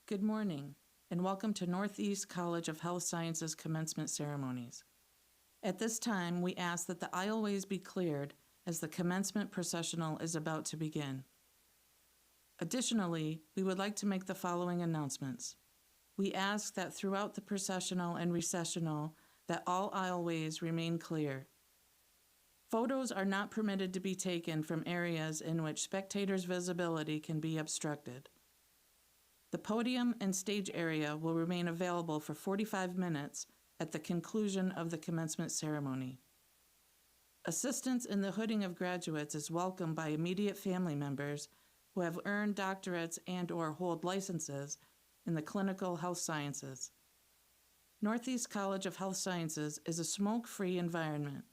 Good morning, and welcome to Northeast College of Health Sciences commencement ceremonies. At this time, we ask that the aisleways be cleared as the commencement processional is about to begin. Additionally, we would like to make the following announcements. We ask that throughout the processional and recessional that all aisleways remain clear. Photos are not permitted to be taken from areas in which spectators' visibility can be obstructed. The podium and stage area will remain available for 45 minutes at the conclusion of the commencement ceremony. Assistance in the hooding of graduates is welcomed by immediate family members who have earned doctorates and/or hold licenses in the clinical health sciences. Northeast College of Health Sciences is a smoke-free environment.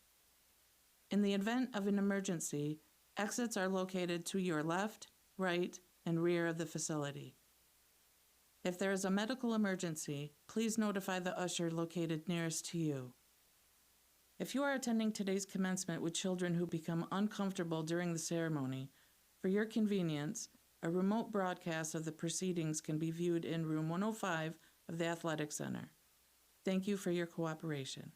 In the event of an emergency, exits are located to your left, right, and rear of the facility. If there is a medical emergency, please notify the usher located nearest to you. If you are attending today's commencement with children who become uncomfortable during the ceremony, for your convenience, a remote broadcast of the proceedings can be viewed in room 105 of the Athletic Center. Thank you for your cooperation.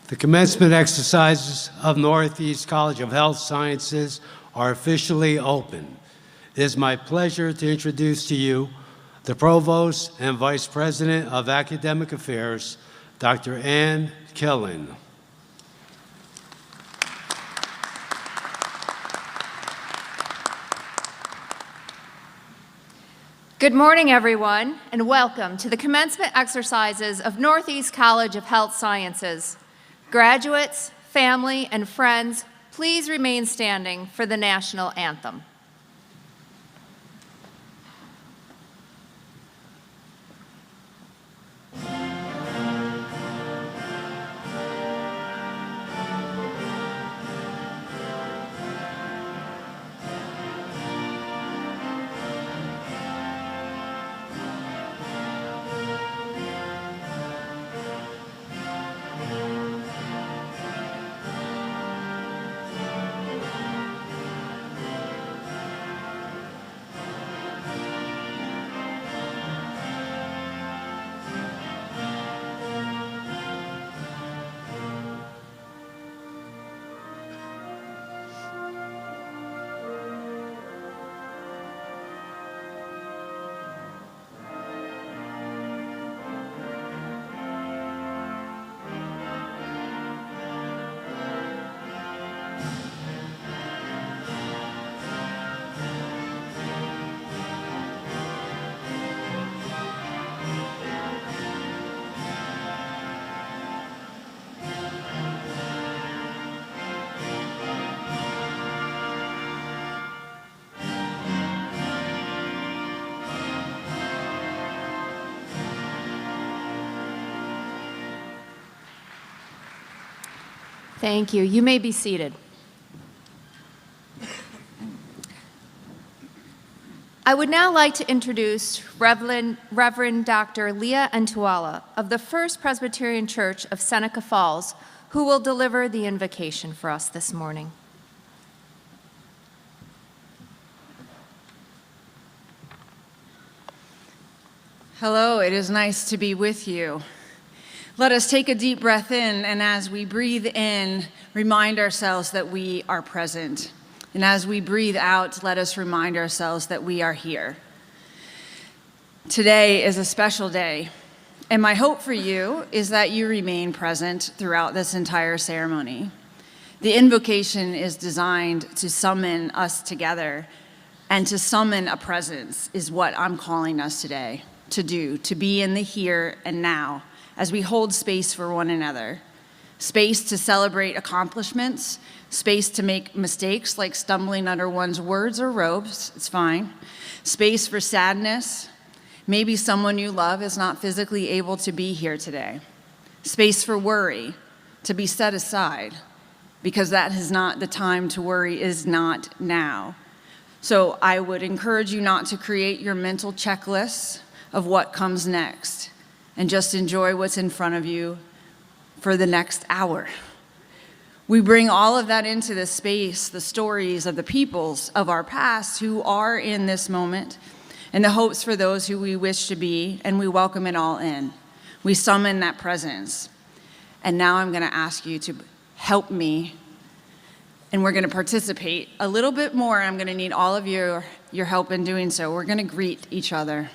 The commencement exercises of Northeast College of Health Sciences are officially open. It is my pleasure to introduce to you the Provost and Vice President of Academic Affairs, Dr. Ann Killen. Good morning, everyone, and welcome to the commencement exercises of Northeast College of Health Sciences. Graduates, family, and friends, please remain standing for the national anthem. Thank you. You may be seated. I would now like to introduce Reverend Dr. Leah Antuala of the First Presbyterian Church of Seneca Falls, who will deliver the invocation for us this morning. Hello, it is nice to be with you. Let us take a deep breath in, and as we breathe in, remind ourselves that we are present. And as we breathe out, let us remind ourselves that we are here. Today is a special day, and my hope for you is that you remain present throughout this entire ceremony. The invocation is designed to summon us together, and to summon a presence is what I'm calling us today to do, to be in the here and now, as we hold space for one another. Space to celebrate accomplishments, space to make mistakes like stumbling under one's words or robes, it's fine. Space for sadness, maybe someone you love is not physically able to be here today. Space for worry, to be set aside, because that is not the time to worry, is not now. So I would encourage you not to create your mental checklists of what comes next, and just enjoy what's in front of you for the next hour. We bring all of that into this space, the stories of the peoples of our past who are in this moment, and the hopes for those who we wish to be, and we welcome it all in. We summon that presence. And now I'm gonna ask you to help me, and we're gonna participate a little bit more. I'm gonna need all of your help in doing so. We're gonna greet each other.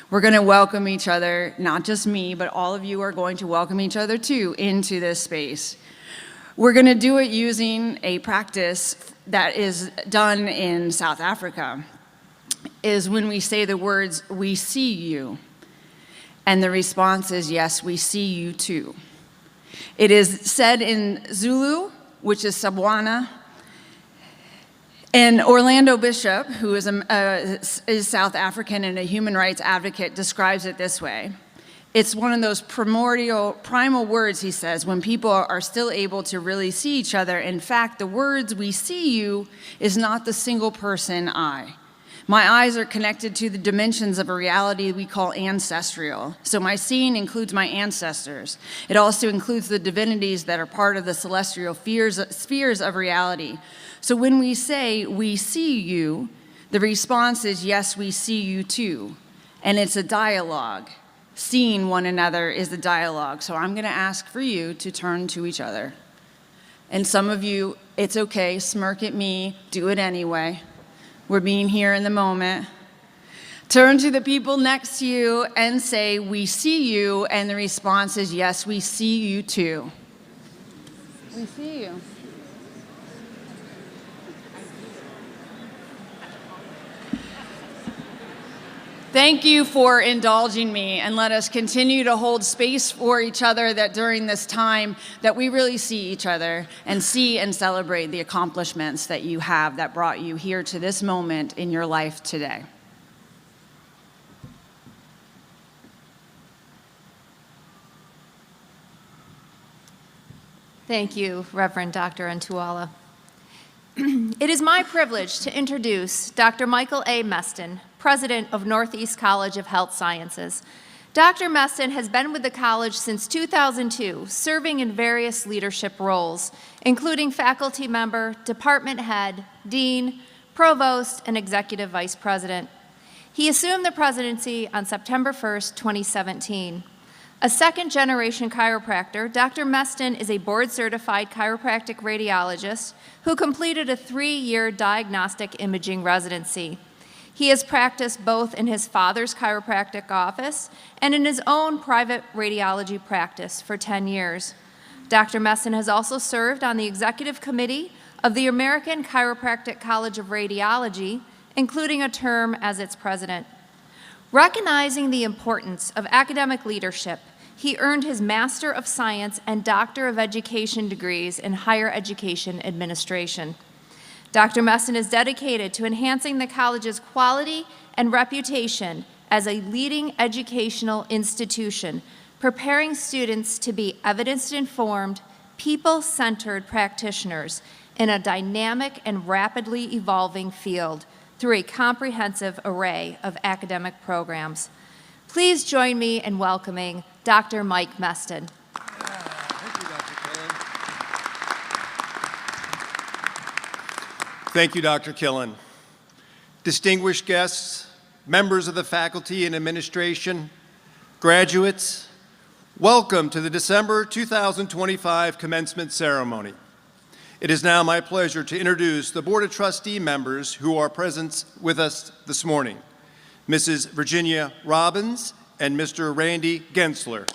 We're going to welcome each other, not just me, but all of you are going to welcome each other too into this space. We're going to do it using a practice that is done in South Africa, is when we say the words, "We see you," and the response is, "Yes, we see you too." It is said in Zulu, which is Sabwana. And Orlando Bishop, who is South African and a human rights advocate, describes it this way. It's one of those primal words, he says, when people are still able to really see each other. In fact, the words "we see you" is not the single person I. My eyes are connected to the dimensions of a reality we call ancestral. So my seeing includes my ancestors. It also includes the divinities that are part of the celestial spheres of reality. So when we say "we see you," the response is, "Yes, we see you too." And it's a dialogue. Seeing one another is a dialogue. So I'm gonna ask for you to turn to each other. And some of you, it's okay, smirk at me, do it anyway. We're being here in the moment. Turn to the people next to you and say, "We see you," and the response is, "Yes, we see you too." We see you. Thank you for indulging me, and let us continue to hold space for each other that during this time that we really see each other and see and celebrate the accomplishments that you have that brought you here to this moment in your life today. Thank you, Reverend Dr. Antuala. It is my privilege to introduce Dr. Michael A. Meston, President of Northeast College of Health Sciences. Dr. Meston has been with the college since 2002, serving in various leadership roles, including faculty member, department head, dean, provost, and executive vice president. He assumed the presidency on September 1st, 2017. A second-generation chiropractor, Dr. Meston is a board-certified chiropractic radiologist who completed a 3-year diagnostic imaging residency. He has practiced both in his father's chiropractic office and in his own private radiology practice for 10 years. Dr. Meston has also served on the executive committee of the American Chiropractic College of Radiology, including a term as its president. Recognizing the importance of academic leadership, he earned his Master of Science and Doctor of Education degrees in Higher Education Administration. Dr. Meston is dedicated to enhancing the college's quality and reputation as a leading educational institution, preparing students to be evidence-informed, people-centered practitioners in a dynamic and rapidly evolving field through a comprehensive array of academic programs. Please join me in welcoming Dr. Mike Meston. Thank you, Dr. Killen. Distinguished guests, members of the faculty and administration, graduates, welcome to the December 2025 commencement ceremony. It is now my pleasure to introduce the Board of Trustee members who are present with us this morning, Mrs. Virginia Robbins and Mr. Randy Gensler.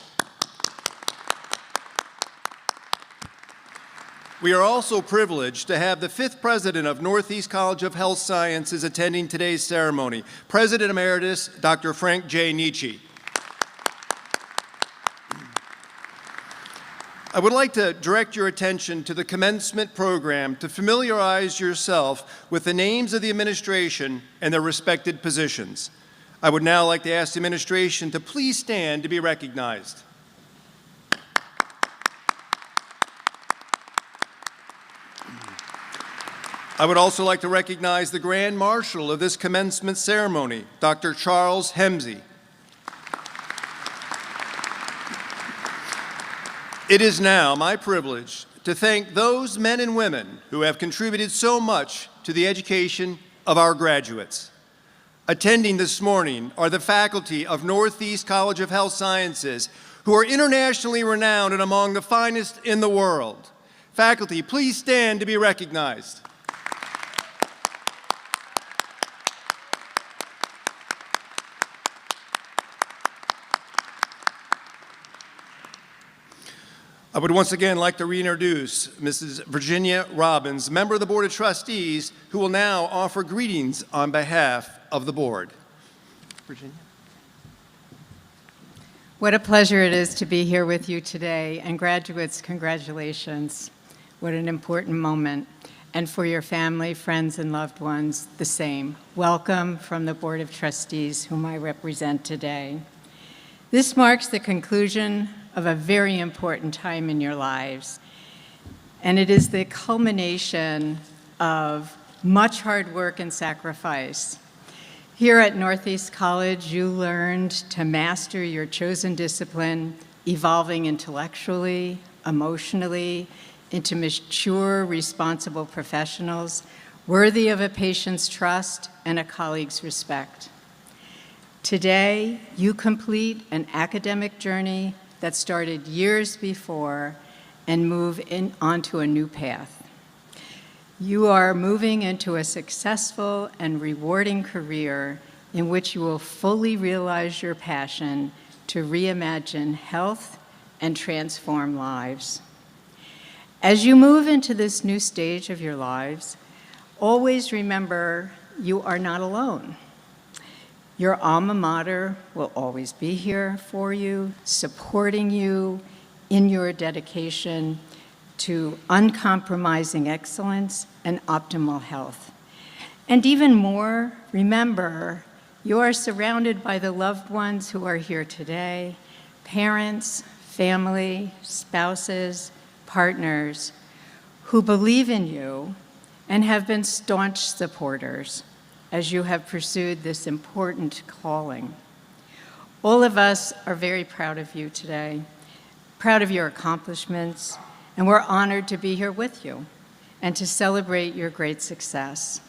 We are also privileged to have the 5th President of Northeast College of Health Sciences attending today's ceremony, President Emeritus Dr. Frank J. Nietzsche. I would like to direct your attention to the commencement program to familiarize yourself with the names of the administration and their respected positions. I would now like to ask the administration to please stand to be recognized. I would also like to recognize the Grand Marshal of this commencement ceremony, Dr. Charles Hemsey. It is now my privilege to thank those men and women who have contributed so much to the education of our graduates. Attending this morning are the faculty of Northeast College of Health Sciences, who are internationally renowned and among the finest in the world. Faculty, please stand to be recognized. I would once again like to reintroduce Mrs. Virginia Robbins, member of the Board of Trustees, who will now offer greetings on behalf of the board. Virginia. What a pleasure it is to be here with you today, and graduates, congratulations. What an important moment. And for your family, friends, and loved ones, the same. Welcome from the Board of Trustees, whom I represent today. This marks the conclusion of a very important time in your lives. And it is the culmination of much hard work and sacrifice. Here at Northeast College, you learned to master your chosen discipline, evolving intellectually, emotionally, into mature, responsible professionals, worthy of a patient's trust and a colleague's respect. Today, you complete an academic journey that started years before and move onto a new path. You are moving into a successful and rewarding career in which you will fully realize your passion to reimagine health and transform lives. As you move into this new stage of your lives, always remember you are not alone. Your alma mater will always be here for you, supporting you in your dedication to uncompromising excellence and optimal health. And even more, remember, you are surrounded by the loved ones who are here today, parents, family, spouses, partners, who believe in you and have been staunch supporters as you have pursued this important calling. All of us are very proud of you today, proud of your accomplishments, and we're honored to be here with you and to celebrate your great success.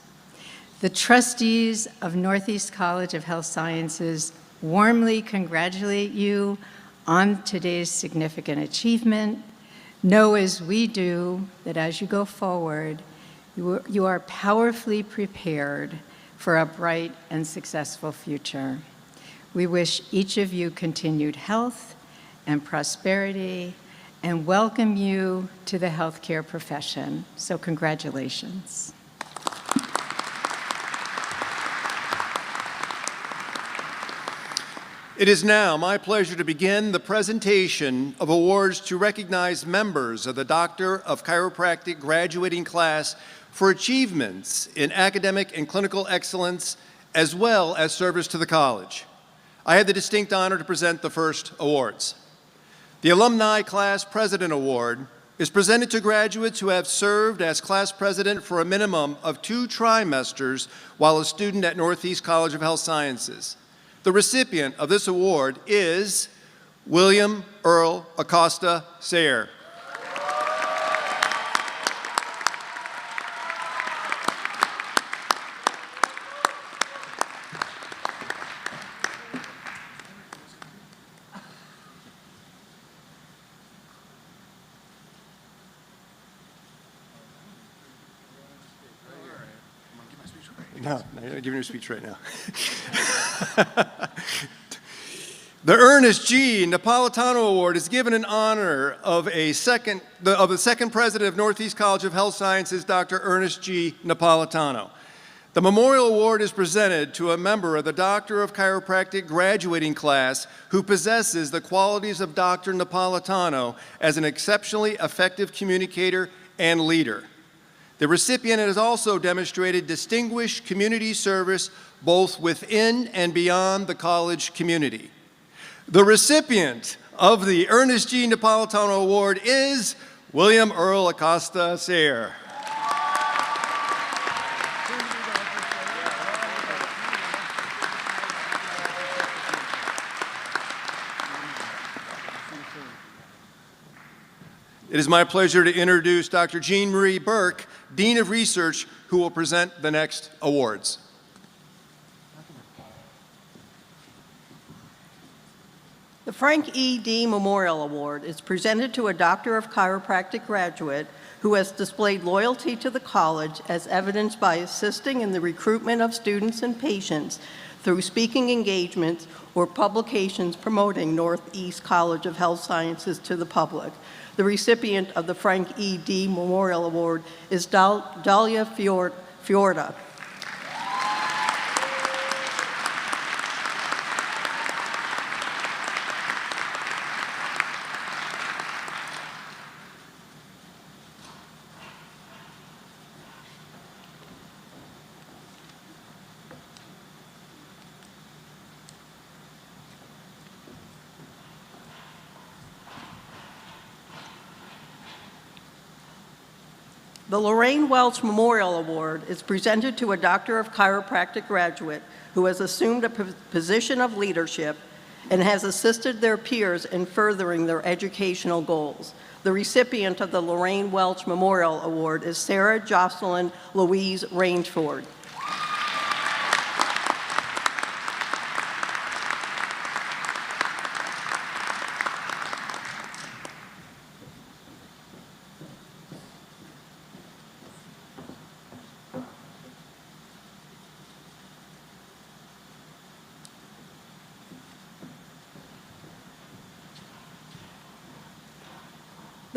The trustees of Northeast College of Health Sciences warmly congratulate you on today's significant achievement. Know as we do that as you go forward, you are powerfully prepared for a bright and successful future. We wish each of you continued health and prosperity and welcome you to the healthcare profession. So congratulations. It is now my pleasure to begin the presentation of awards to recognize members of the Doctor of Chiropractic graduating class for achievements in academic and clinical excellence, as well as service to the college. I have the distinct honor to present the first awards. The Alumni Class President Award is presented to graduates who have served as class president for a minimum of 2 trimesters while a student at Northeast College of Health Sciences. The recipient of this award is William Earl Acosta Sayre. No, you're not giving your speech right now. The Ernest G. Napolitano Award is given in honor of the second president of Northeast College of Health Sciences, Dr. Ernest G. Napolitano. The Memorial Award is presented to a member of the Doctor of Chiropractic graduating class who possesses the qualities of Dr. Napolitano as an exceptionally effective communicator and leader. The recipient has also demonstrated distinguished community service both within and beyond the college community. The recipient of the Ernest G. Napolitano Award is William Earl Acosta Sayre. It is my pleasure to introduce Dr. Jean Marie Burke, Dean of Research, who will present the next awards. The Frank E. D. Memorial Award is presented to a Doctor of Chiropractic graduate who has displayed loyalty to the college as evidenced by assisting in the recruitment of students and patients through speaking engagements or publications promoting Northeast College of Health Sciences to the public. The recipient of the Frank E. D. Memorial Award is Dalia Fiorda. The Lorraine Welch Memorial Award is presented to a Doctor of Chiropractic graduate who has assumed a position of leadership and has assisted their peers in furthering their educational goals. The recipient of the Lorraine Welch Memorial Award is Sarah Jocelyn Louise Rangeford.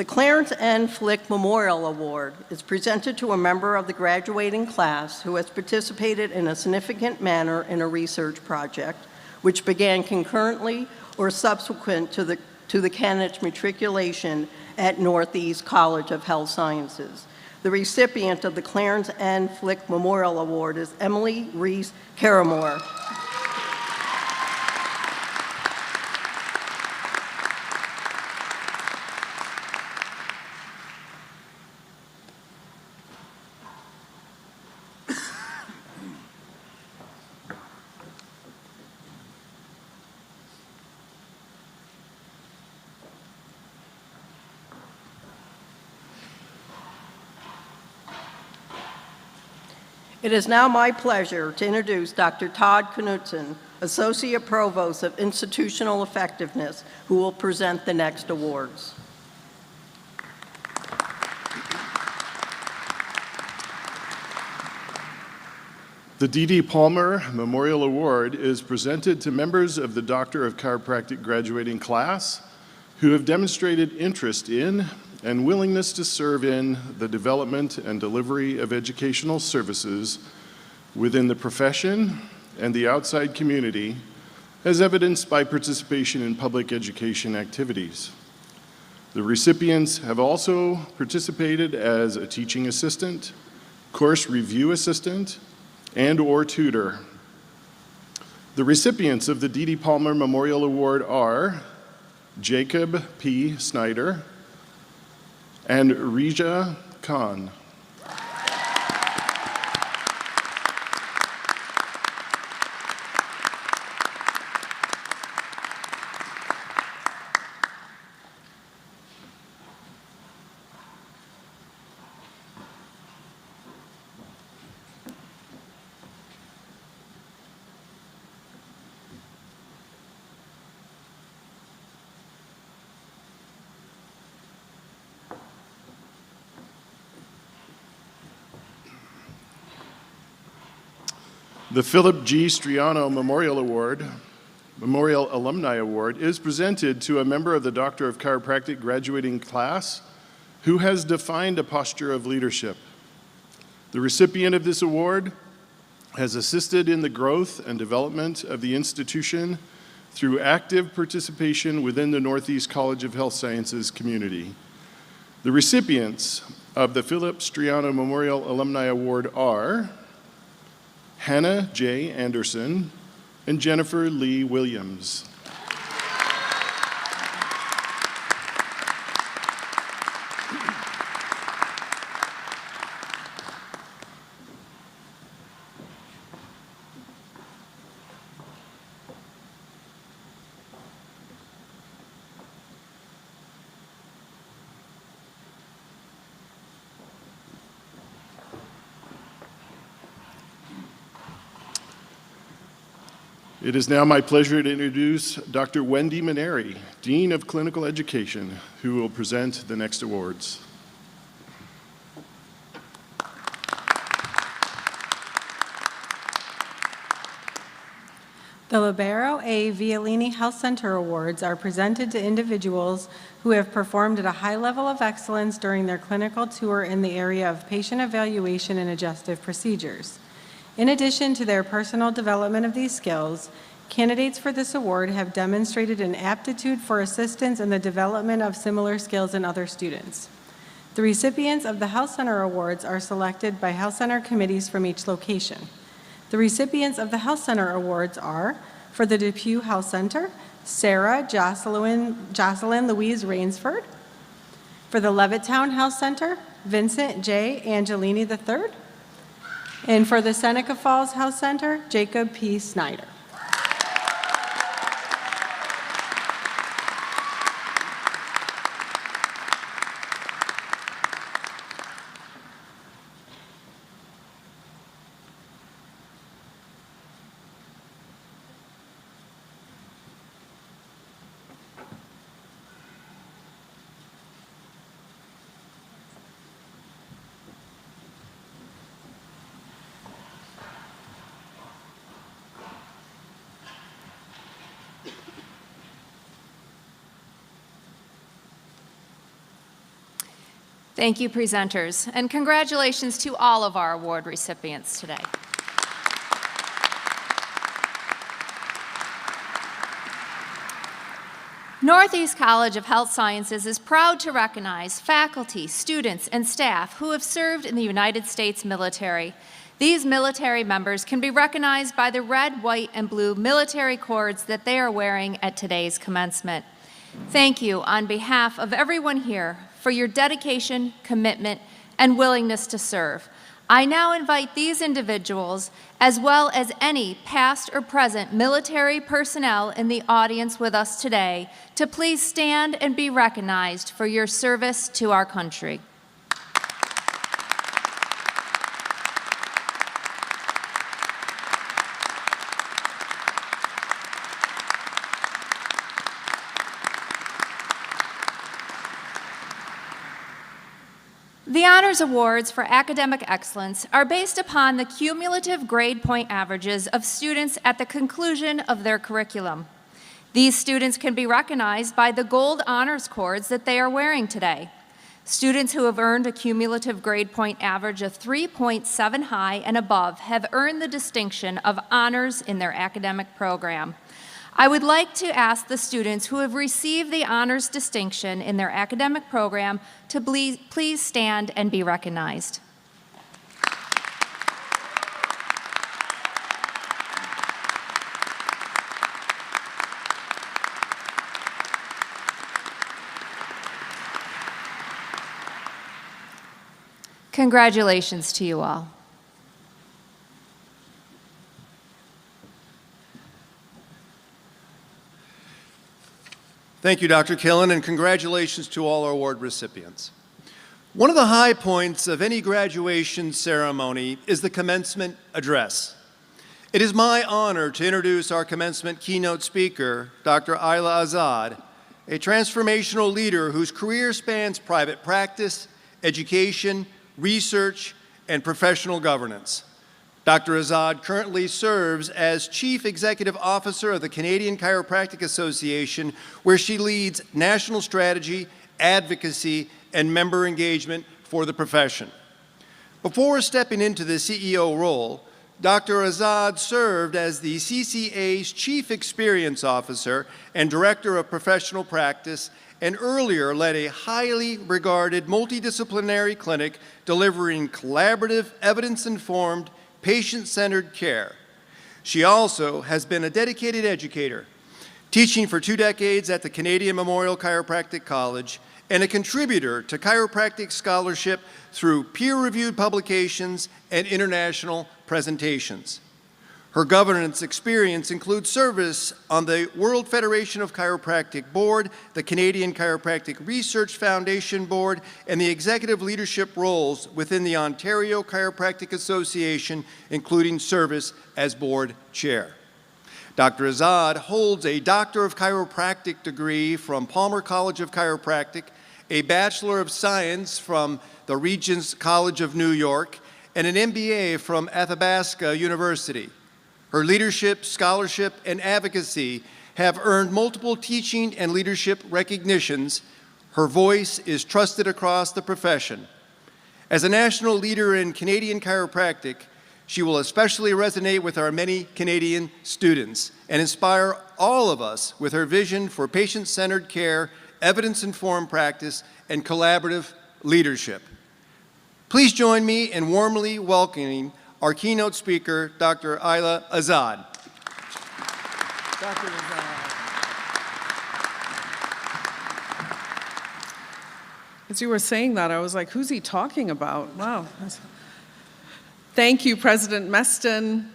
The Clarence N. Flick Memorial Award is presented to a member of the graduating class who has participated in a significant manner in a research project, which began concurrently or subsequent to the candidate's matriculation at Northeast College of Health Sciences. The recipient of the Clarence N. Flick Memorial Award is Emily Reese Caramore. It is now my pleasure to introduce Dr. Todd Knudsen, Associate Provost of Institutional Effectiveness, who will present the next awards. The D.D. Palmer Memorial Award is presented to members of the Doctor of Chiropractic graduating class who have demonstrated interest in and willingness to serve in the development and delivery of educational services within the profession and the outside community, as evidenced by participation in public education activities. The recipients have also participated as a teaching assistant, course review assistant, and/or tutor. The recipients of the D.D. Palmer Memorial Award are Jacob P. Snyder and Rija Khan. The Philip G. Striano Memorial Alumni Award is presented to a member of the Doctor of Chiropractic graduating class who has defined a posture of leadership. The recipient of this award has assisted in the growth and development of the institution through active participation within the Northeast College of Health Sciences community. The recipients of the Philip Striano Memorial Alumni Award are Hannah J. Anderson and Jennifer Lee Williams. It is now my pleasure to introduce Dr. Wendy Maneri, Dean of Clinical Education, who will present the next awards. The Libero A. Violini Health Center Awards are presented to individuals who have performed at a high level of excellence during their clinical tour in the area of patient evaluation and adjustive procedures. In addition to their personal development of these skills, candidates for this award have demonstrated an aptitude for assistance in the development of similar skills in other students. The recipients of the Health Center Awards are selected by Health Center committees from each location. The recipients of the Health Center Awards are, for the Depew Health Center, Sarah Jocelyn Louise Rainsford. For the Levittown Health Center, Vincent J. Angelini III. And for the Seneca Falls Health Center, Jacob P. Snyder. Thank you, presenters, and congratulations to all of our award recipients today. Northeast College of Health Sciences is proud to recognize faculty, students, and staff who have served in the United States military. These military members can be recognized by the red, white, and blue military cords that they are wearing at today's commencement. Thank you on behalf of everyone here for your dedication, commitment, and willingness to serve. I now invite these individuals, as well as any past or present military personnel in the audience with us today, to please stand and be recognized for your service to our country. The Honors Awards for Academic Excellence are based upon the cumulative grade point averages of students at the conclusion of their curriculum. These students can be recognized by the gold honors cords that they are wearing today. Students who have earned a cumulative grade point average of 3.7 high and above have earned the distinction of honors in their academic program. I would like to ask the students who have received the honors distinction in their academic program to please stand and be recognized. Congratulations to you all. Thank you, Dr. Killen, and congratulations to all our award recipients. One of the high points of any graduation ceremony is the commencement address. It is my honor to introduce our commencement keynote speaker, Dr. Ayla Azad, a transformational leader whose career spans private practice, education, research, and professional governance. Dr. Azad currently serves as Chief Executive Officer of the Canadian Chiropractic Association, where she leads national strategy, advocacy, and member engagement for the profession. Before stepping into the CEO role, Dr. Azad served as the CCA's Chief Experience Officer and Director of Professional Practice, and earlier led a highly regarded multidisciplinary clinic delivering collaborative, evidence-informed, patient-centered care. She also has been a dedicated educator, teaching for 2 decades at the Canadian Memorial Chiropractic College and a contributor to chiropractic scholarship through peer-reviewed publications and international presentations. Her governance experience includes service on the World Federation of Chiropractic Board, the Canadian Chiropractic Research Foundation Board, and the executive leadership roles within the Ontario Chiropractic Association, including service as board chair. Dr. Azad holds a Doctor of Chiropractic degree from Palmer College of Chiropractic, a Bachelor of Science from the Regents College of New York, and an MBA from Athabasca University. Her leadership, scholarship, and advocacy have earned multiple teaching and leadership recognitions. Her voice is trusted across the profession. As a national leader in Canadian chiropractic, she will especially resonate with our many Canadian students and inspire all of us with her vision for patient-centered care, evidence-informed practice, and collaborative leadership. Please join me in warmly welcoming our keynote speaker, Dr. Ayla Azad. Dr. Azad. As you were saying that, I was like, who's he talking about? Wow. Thank you, President Meston,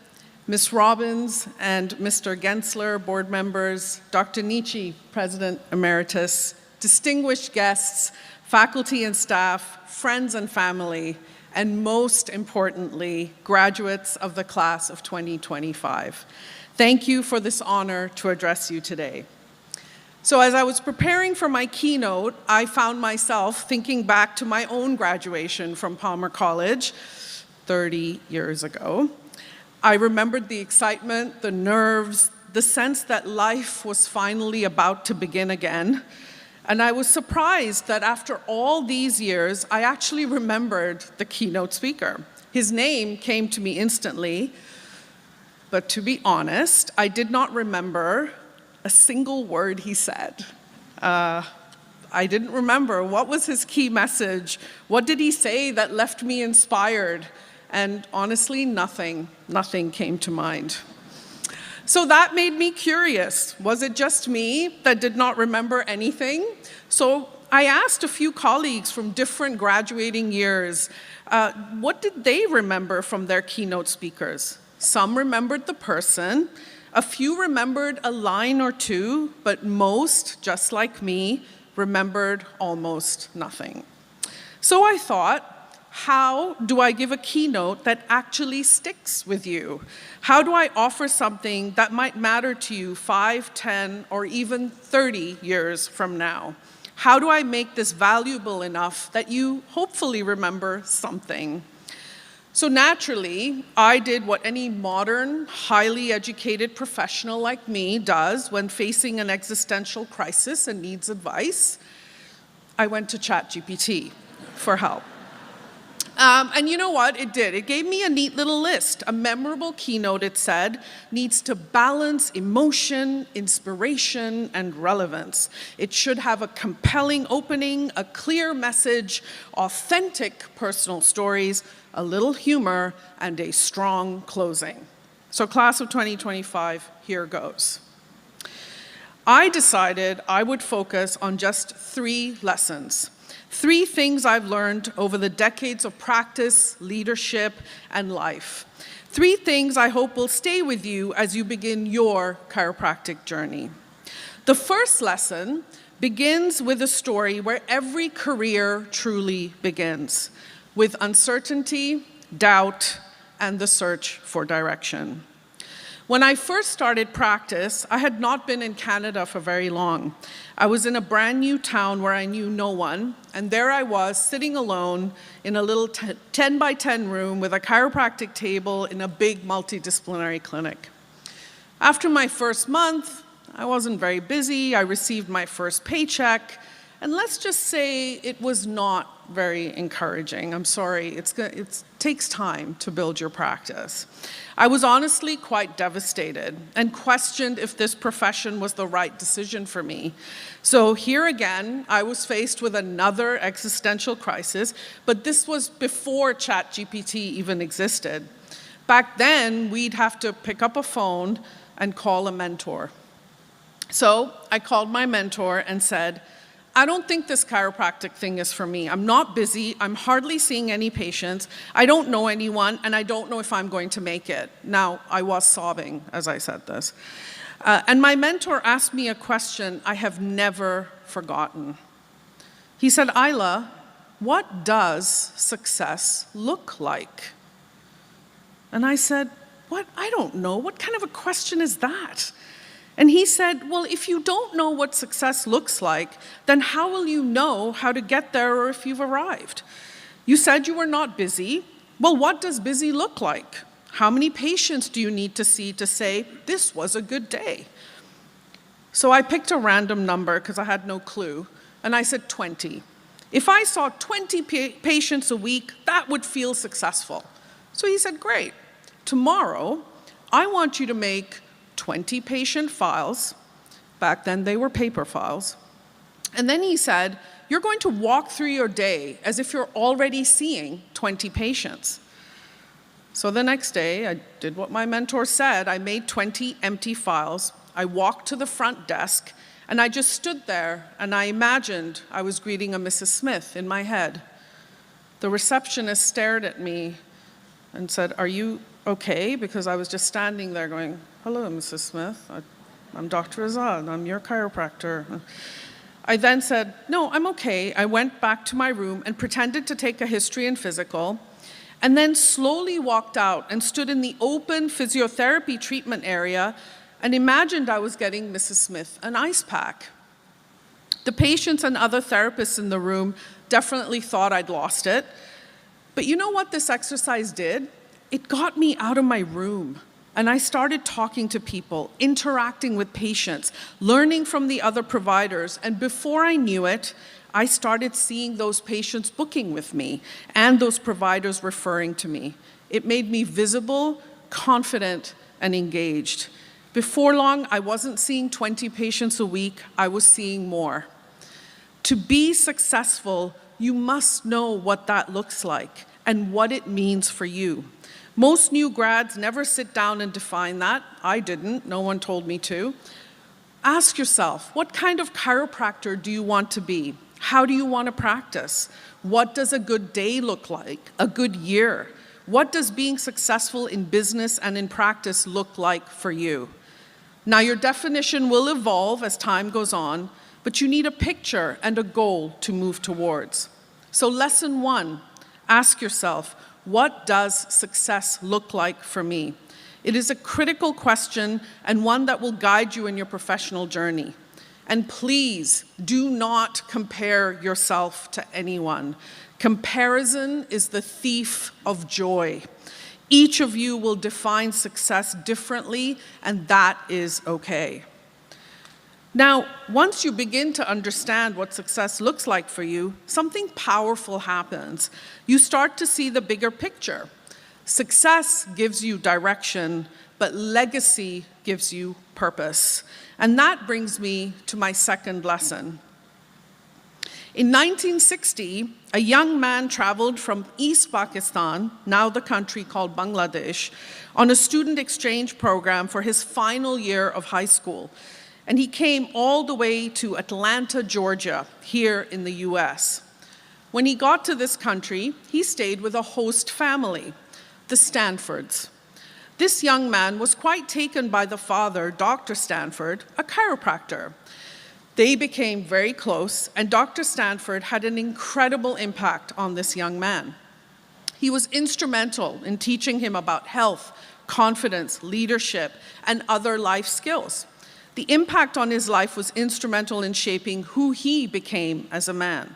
Ms. Robbins, and Mr. Gensler, board members, Dr. Nietzsche, President Emeritus, distinguished guests, faculty and staff, friends and family, and most importantly, graduates of the class of 2025. Thank you for this honor to address you today. So as I was preparing for my keynote, I found myself thinking back to my own graduation from Palmer College 30 years ago. I remembered the excitement, the nerves, the sense that life was finally about to begin again. And I was surprised that after all these years, I actually remembered the keynote speaker. His name came to me instantly, but to be honest, I did not remember a single word he said. I didn't remember what was his key message, what did he say that left me inspired, and honestly, nothing came to mind. So that made me curious. Was it just me that did not remember anything? So I asked a few colleagues from different graduating years, what did they remember from their keynote speakers? Some remembered the person, a few remembered a line or two, but most, just like me, remembered almost nothing. So I thought, how do I give a keynote that actually sticks with you? How do I offer something that might matter to you 5, 10, or even 30 years from now? How do I make this valuable enough that you hopefully remember something? So naturally, I did what any modern, highly educated professional like me does when facing an existential crisis and needs advice. I went to ChatGPT for help. And you know what? It did. It gave me a neat little list. A memorable keynote, it said, needs to balance emotion, inspiration, and relevance. It should have a compelling opening, a clear message, authentic personal stories, a little humor, and a strong closing. So class of 2025, here goes. I decided I would focus on just 3 lessons. 3 things I've learned over the decades of practice, leadership, and life. 3 things I hope will stay with you as you begin your chiropractic journey. The first lesson begins with a story where every career truly begins, with uncertainty, doubt, and the search for direction. When I first started practice, I had not been in Canada for very long. I was in a brand new town where I knew no one, and there I was sitting alone in a little 10 by 10 room with a chiropractic table in a big multidisciplinary clinic. After my first month, I wasn't very busy. I received my first paycheck, and let's just say it was not very encouraging. I'm sorry, it takes time to build your practice. I was honestly quite devastated and questioned if this profession was the right decision for me. So here again, I was faced with another existential crisis, but this was before ChatGPT even existed. Back then, we'd have to pick up a phone and call a mentor. So I called my mentor and said, I don't think this chiropractic thing is for me. I'm not busy, I'm hardly seeing any patients, I don't know anyone, and I don't know if I'm going to make it. Now, I was sobbing as I said this. And my mentor asked me a question I have never forgotten. He said, Isla, what does success look like? And I said, what? I don't know. What kind of a question is that? And he said, well, if you don't know what success looks like, then how will you know how to get there or if you've arrived? You said you were not busy. Well, what does busy look like? How many patients do you need to see to say, this was a good day? So I picked a random number because I had no clue, and I said 20. If I saw 20 patients a week, that would feel successful. So he said, great. Tomorrow, I want you to make 20 patient files. Back then, they were paper files. And then he said, you're going to walk through your day as if you're already seeing 20 patients. So the next day, I did what my mentor said. I made 20 empty files. I walked to the front desk, and I just stood there, and I imagined I was greeting a Mrs. Smith in my head. The receptionist stared at me and said, are you okay? Because I was just standing there going, hello, Mrs. Smith. I'm Dr. Azad. I'm your chiropractor. I then said, no, I'm okay. I went back to my room and pretended to take a history and physical, and then slowly walked out and stood in the open physiotherapy treatment area and imagined I was getting Mrs. Smith an ice pack. The patients and other therapists in the room definitely thought I'd lost it. But you know what this exercise did? It got me out of my room. and I started talking to people, interacting with patients, learning from the other providers, and before I knew it, I started seeing those patients booking with me and those providers referring to me. It made me visible, confident, and engaged. Before long, I wasn't seeing 20 patients a week, I was seeing more. To be successful, you must know what that looks like and what it means for you. Most new grads never sit down and define that. I didn't, no one told me to. Ask yourself, what kind of chiropractor do you want to be? How do you want to practice? What does a good day look like? A good year? What does being successful in business and in practice look like for you? Now, your definition will evolve as time goes on, but you need a picture and a goal to move towards. So lesson 1, ask yourself, what does success look like for me? It is a critical question and one that will guide you in your professional journey. And please do not compare yourself to anyone. Comparison is the thief of joy. Each of you will define success differently, and that is okay. Now, once you begin to understand what success looks like for you, something powerful happens. You start to see the bigger picture. Success gives you direction, but legacy gives you purpose. And that brings me to my second lesson. In 1960, a young man traveled from East Pakistan, now the country called Bangladesh, on a student exchange program for his final year of high school. And he came all the way to Atlanta, Georgia, here in the US. When he got to this country, he stayed with a host family, the Stanfords. This young man was quite taken by the father, Dr. Stanford, a chiropractor. They became very close, and Dr. Stanford had an incredible impact on this young man. He was instrumental in teaching him about health, confidence, leadership, and other life skills. The impact on his life was instrumental in shaping who he became as a man.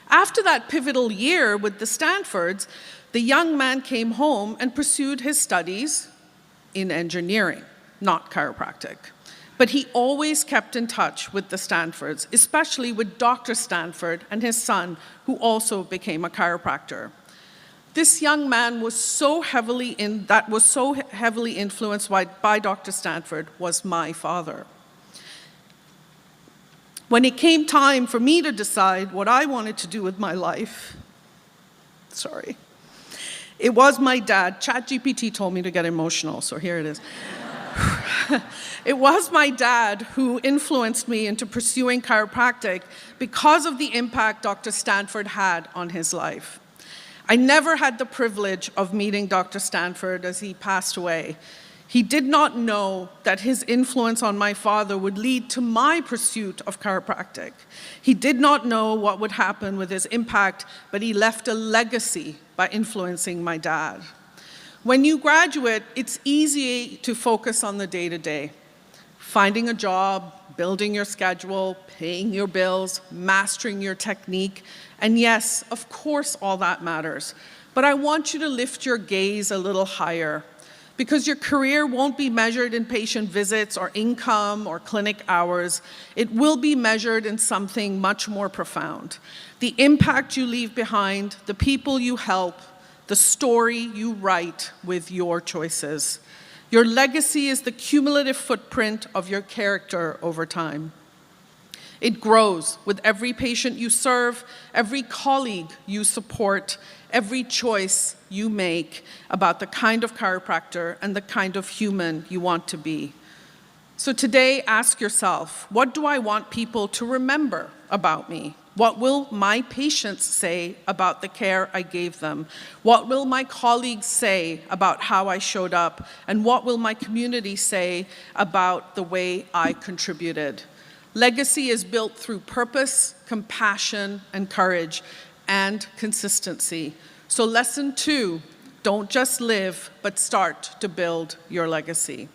After that pivotal year with the Stanfords, the young man came home and pursued his studies in engineering, not chiropractic. But he always kept in touch with the Stanfords, especially with Dr. Stanford and his son, who also became a chiropractor. This young man was so heavily influenced by Dr. Stanford was my father. When it came time for me to decide what I wanted to do with my life, it was my dad. ChatGPT told me to get emotional, so here it is. It was my dad who influenced me into pursuing chiropractic because of the impact Dr. Stanford had on his life. I never had the privilege of meeting Dr. Stanford as he passed away. He did not know that his influence on my father would lead to my pursuit of chiropractic. He did not know what would happen with his impact, but he left a legacy by influencing my dad. When you graduate, it's easy to focus on the day-to-day. Finding a job, building your schedule, paying your bills, mastering your technique. And yes, of course, all that matters. But I want you to lift your gaze a little higher, because your career won't be measured in patient visits or income or clinic hours. It will be measured in something much more profound. The impact you leave behind, the people you help, the story you write with your choices. Your legacy is the cumulative footprint of your character over time. It grows with every patient you serve, every colleague you support, every choice you make about the kind of chiropractor and the kind of human you want to be. So today, ask yourself, what do I want people to remember about me? What will my patients say about the care I gave them? What will my colleagues say about how I showed up? And what will my community say about the way I contributed? Legacy is built through purpose, compassion, and courage, and consistency. So lesson 2, don't just live, but start to build your legacy.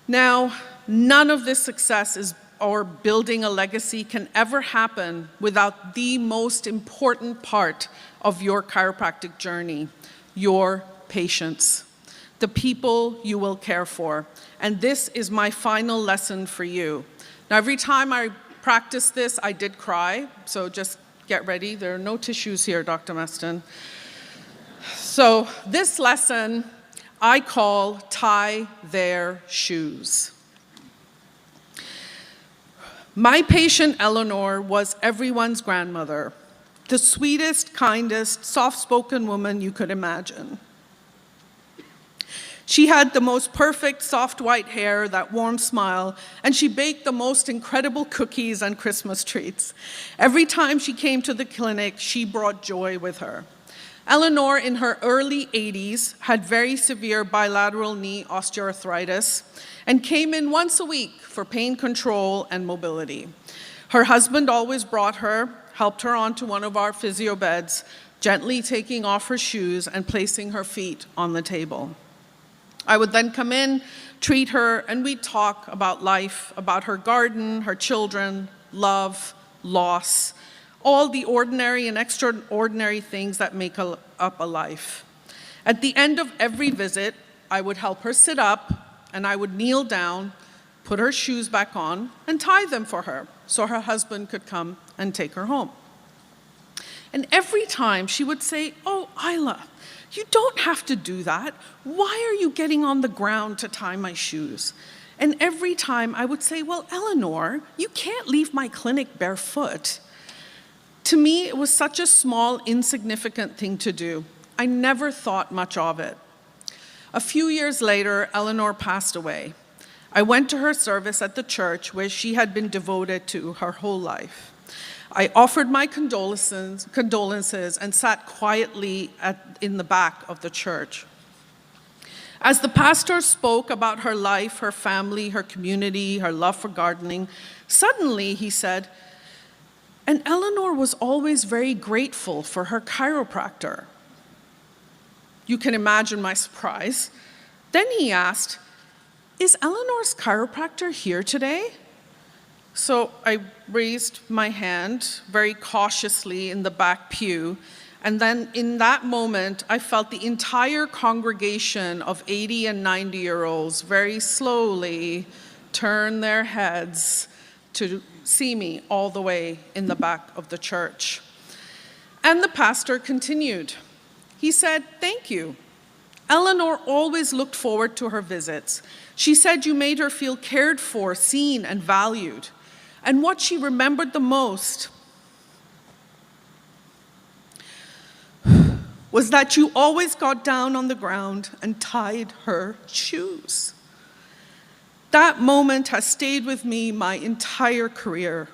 Now, none of this success or building a legacy can ever happen without the most important part of your chiropractic journey, your patients. the people you will care for. And this is my final lesson for you. Now, every time I practiced this, I did cry, so just get ready. There are no tissues here, Dr. Meston. So this lesson I call Tie Their Shoes. My patient Eleanor was everyone's grandmother, the sweetest, kindest, soft-spoken woman you could imagine. She had the most perfect soft white hair, that warm smile, and she baked the most incredible cookies and Christmas treats. Every time she came to the clinic, she brought joy with her. Eleanor, in her early 80s, had very severe bilateral knee osteoarthritis and came in once a week for pain control and mobility. Her husband always brought her, helped her onto one of our physio beds, gently taking off her shoes and placing her feet on the table. I would then come in, treat her, and we'd talk about life, about her garden, her children, love, loss, all the ordinary and extraordinary things that make up a life. At the end of every visit, I would help her sit up, and I would kneel down, put her shoes back on, and tie them for her so her husband could come and take her home. And every time she would say, "Oh, Isla, you don't have to do that. Why are you getting on the ground to tie my shoes?" And every time I would say, "Well, Eleanor, you can't leave my clinic barefoot." To me, it was such a small, insignificant thing to do. I never thought much of it. A few years later, Eleanor passed away. I went to her service at the church where she had been devoted to her whole life. I offered my condolences and sat quietly in the back of the church. As the pastor spoke about her life, her family, her community, her love for gardening, suddenly he said, "And Eleanor was always very grateful for her chiropractor." You can imagine my surprise. Then he asked, "Is Eleanor's chiropractor here today?" So I raised my hand very cautiously in the back pew, and then in that moment, I felt the entire congregation of 80 and 90-year-olds very slowly turn their heads to see me all the way in the back of the church. And the pastor continued. He said, "Thank you. Eleanor always looked forward to her visits. She said you made her feel cared for, seen, and valued. And what she remembered the most was that you always got down on the ground and tied her shoes." That moment has stayed with me my entire career.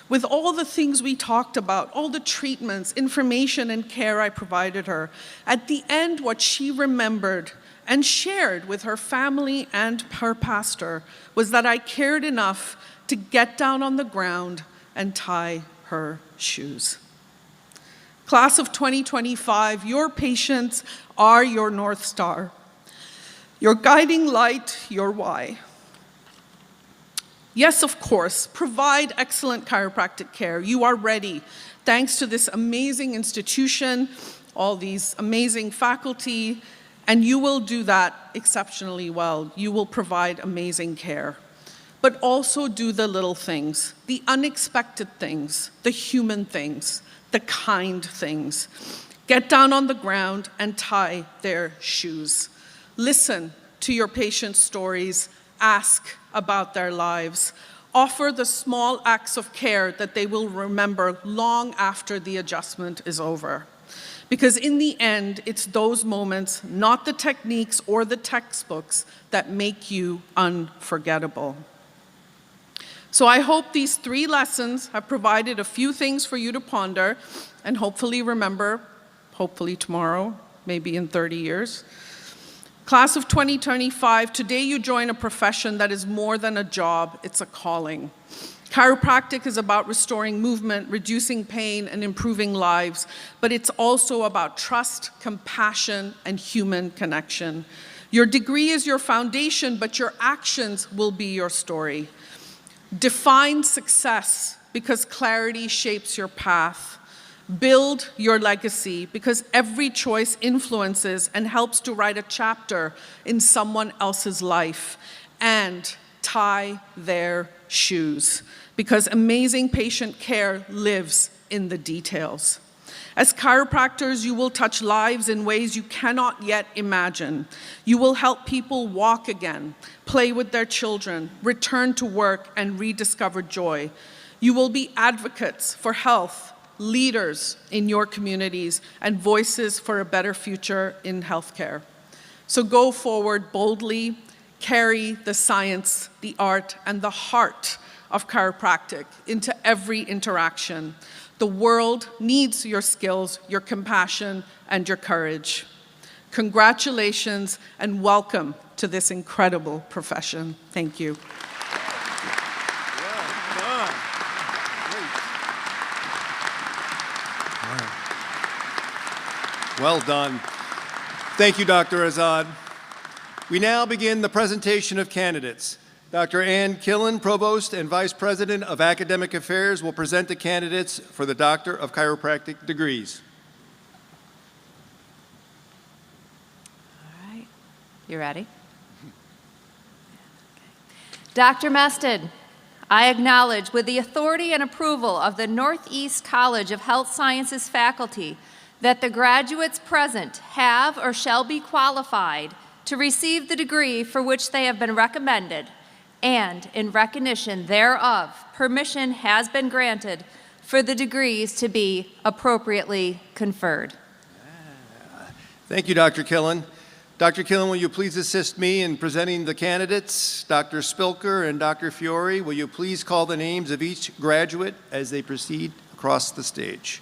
With all the things we talked about, all the treatments, information, and care I provided her, at the end, what she remembered and shared with her family and her pastor was that I cared enough to get down on the ground and tie her shoes. Class of 2025, your patients are your North Star, your guiding light, your why. Yes, of course, provide excellent chiropractic care. You are ready, thanks to this amazing institution, all these amazing faculty, and you will do that exceptionally well. You will provide amazing care. But also do the little things, the unexpected things, the human things, the kind things. Get down on the ground and tie their shoes. Listen to your patients' stories. Ask about their lives. Offer the small acts of care that they will remember long after the adjustment is over. Because in the end, it's those moments, not the techniques or the textbooks, that make you unforgettable. So I hope these 3 lessons have provided a few things for you to ponder and hopefully remember, hopefully tomorrow, maybe in 30 years. Class of 2025, today you join a profession that is more than a job, it's a calling. Chiropractic is about restoring movement, reducing pain, and improving lives, but it's also about trust, compassion, and human connection. Your degree is your foundation, but your actions will be your story. Define success because clarity shapes your path. Build your legacy, because every choice influences and helps to write a chapter in someone else's life. And tie their shoes, because amazing patient care lives in the details. As chiropractors, you will touch lives in ways you cannot yet imagine. You will help people walk again, play with their children, return to work, and rediscover joy. You will be advocates for health, leaders in your communities, and voices for a better future in healthcare. So go forward boldly, carry the science, the art, and the heart of chiropractic into every interaction. The world needs your skills, your compassion, and your courage. Congratulations and welcome to this incredible profession. Thank you. Well done. Thank you, Dr. Azad. We now begin the presentation of candidates. Dr. Ann Killen, Provost and Vice President of Academic Affairs, will present the candidates for the Doctor of Chiropractic degrees. All right. You ready? Dr. Meston, I acknowledge with the authority and approval of the Northeast College of Health Sciences faculty that the graduates present have or shall be qualified to receive the degree for which they have been recommended, and in recognition thereof, permission has been granted for the degrees to be appropriately conferred. Thank you, Dr. Killen. Dr. Killen, will you please assist me in presenting the candidates? Dr. Spilker and Dr. Fiore, will you please call the names of each graduate as they proceed across the stage?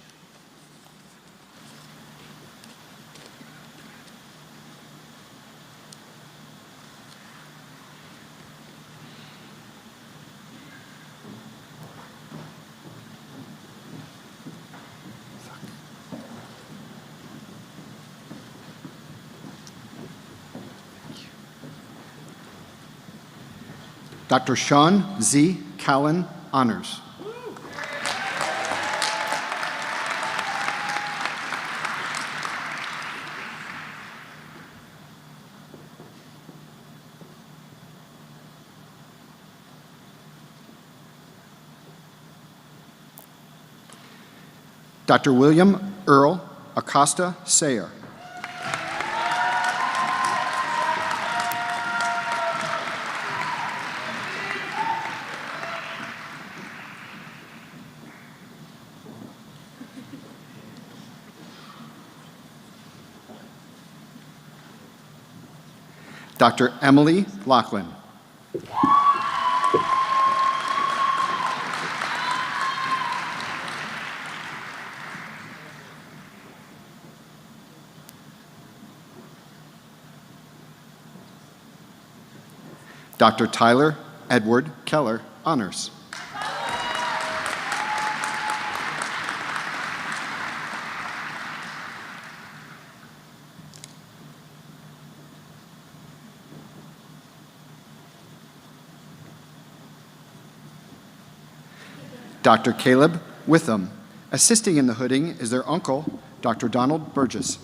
Dr. Sean Z. Cowan, honors. Dr. William Earl Acosta Sayer. Dr. Emily Lachlan. Dr. Tyler Edward Keller, honors. Dr. Caleb Witham. Assisting in the hooding is their uncle, Dr. Donald Burgess.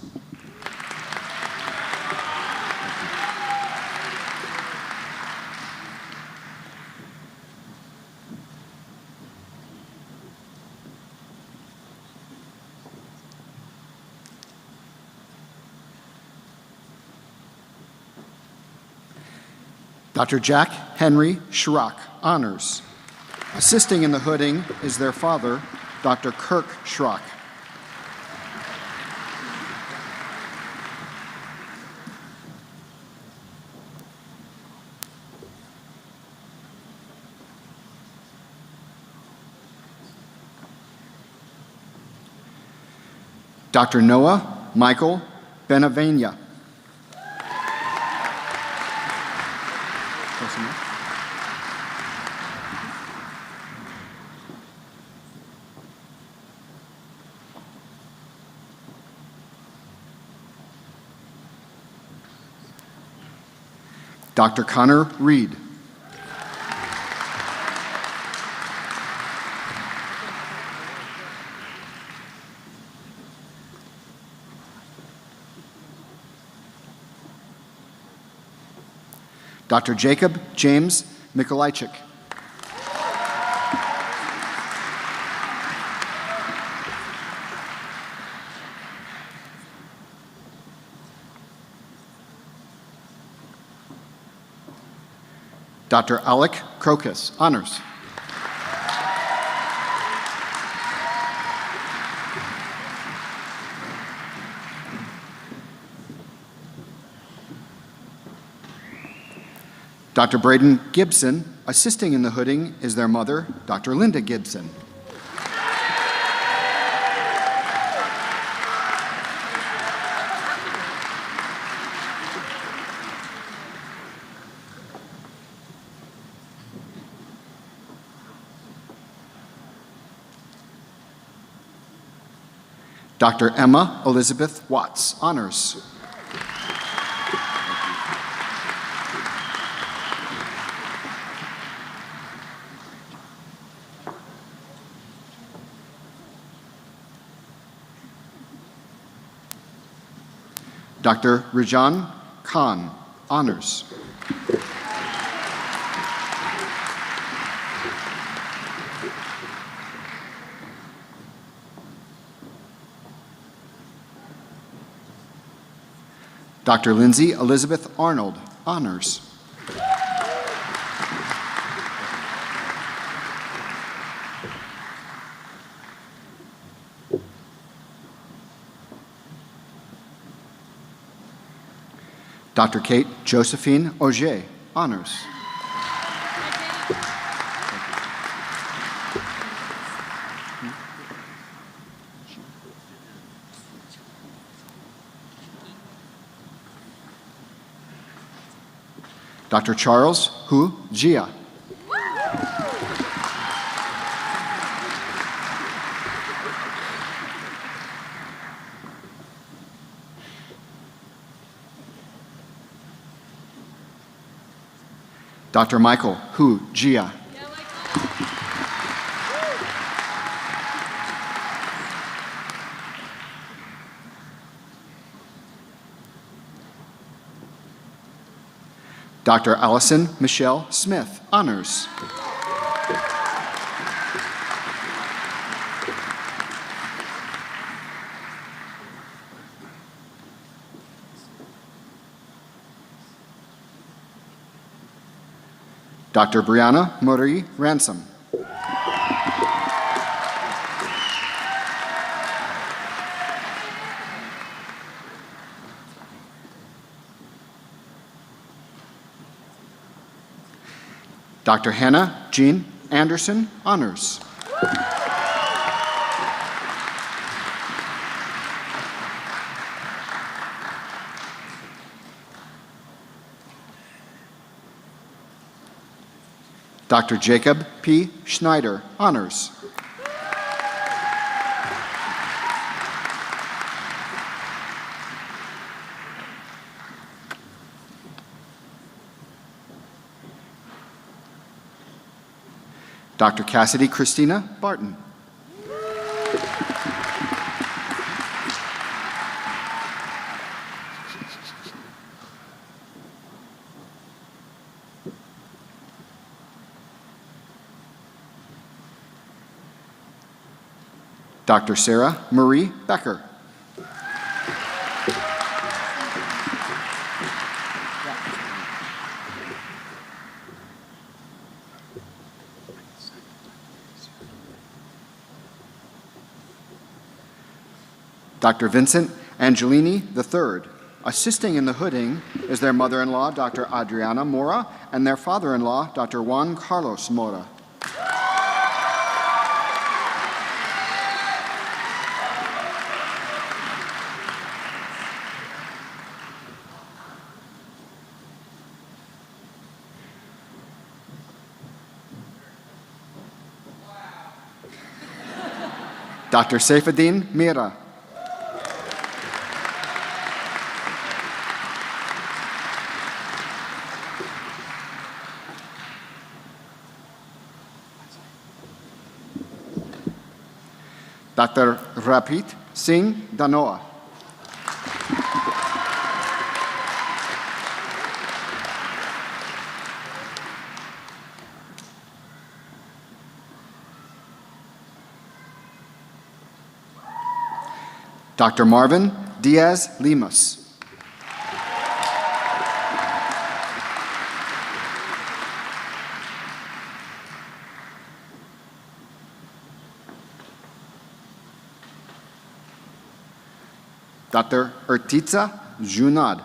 Dr. Jack Henry Schrock, honors. Assisting in the hooding is their father, Dr. Kirk Schrock. Dr. Noah Michael Benavenia. Dr. Connor Reed. Dr. Jacob James Mikolajczyk. Dr. Alec Krokus, honors. Dr. Braden Gibson, assisting in the hooding is their mother, Dr. Linda Gibson. Dr. Emma Elizabeth Watts, honors. Dr. Rajan Khan, honors. Dr. Lindsay Elizabeth Arnold, honors. Dr. Kate Josephine Auger, honors. Dr. Charles Hu Jia. Dr. Michael Hu Jia. Dr. Allison Michelle Smith, honors. Dr. Brianna Murray Ransom. Dr. Hannah Jean Anderson, honors. Dr. Jacob P. Schneider, honors. Dr. Cassidy Christina Barton. Dr. Sarah Marie Becker. Dr. Vincent Angelini III. Assisting in the hooding is their mother-in-law, Dr. Adriana Mora, and their father-in-law, Dr. Juan Carlos Mora. Dr. Saifuddin Mira. Dr. Rapit Singh Danoa. Dr. Marvin Diaz Limas. Dr. Ertitza Junad.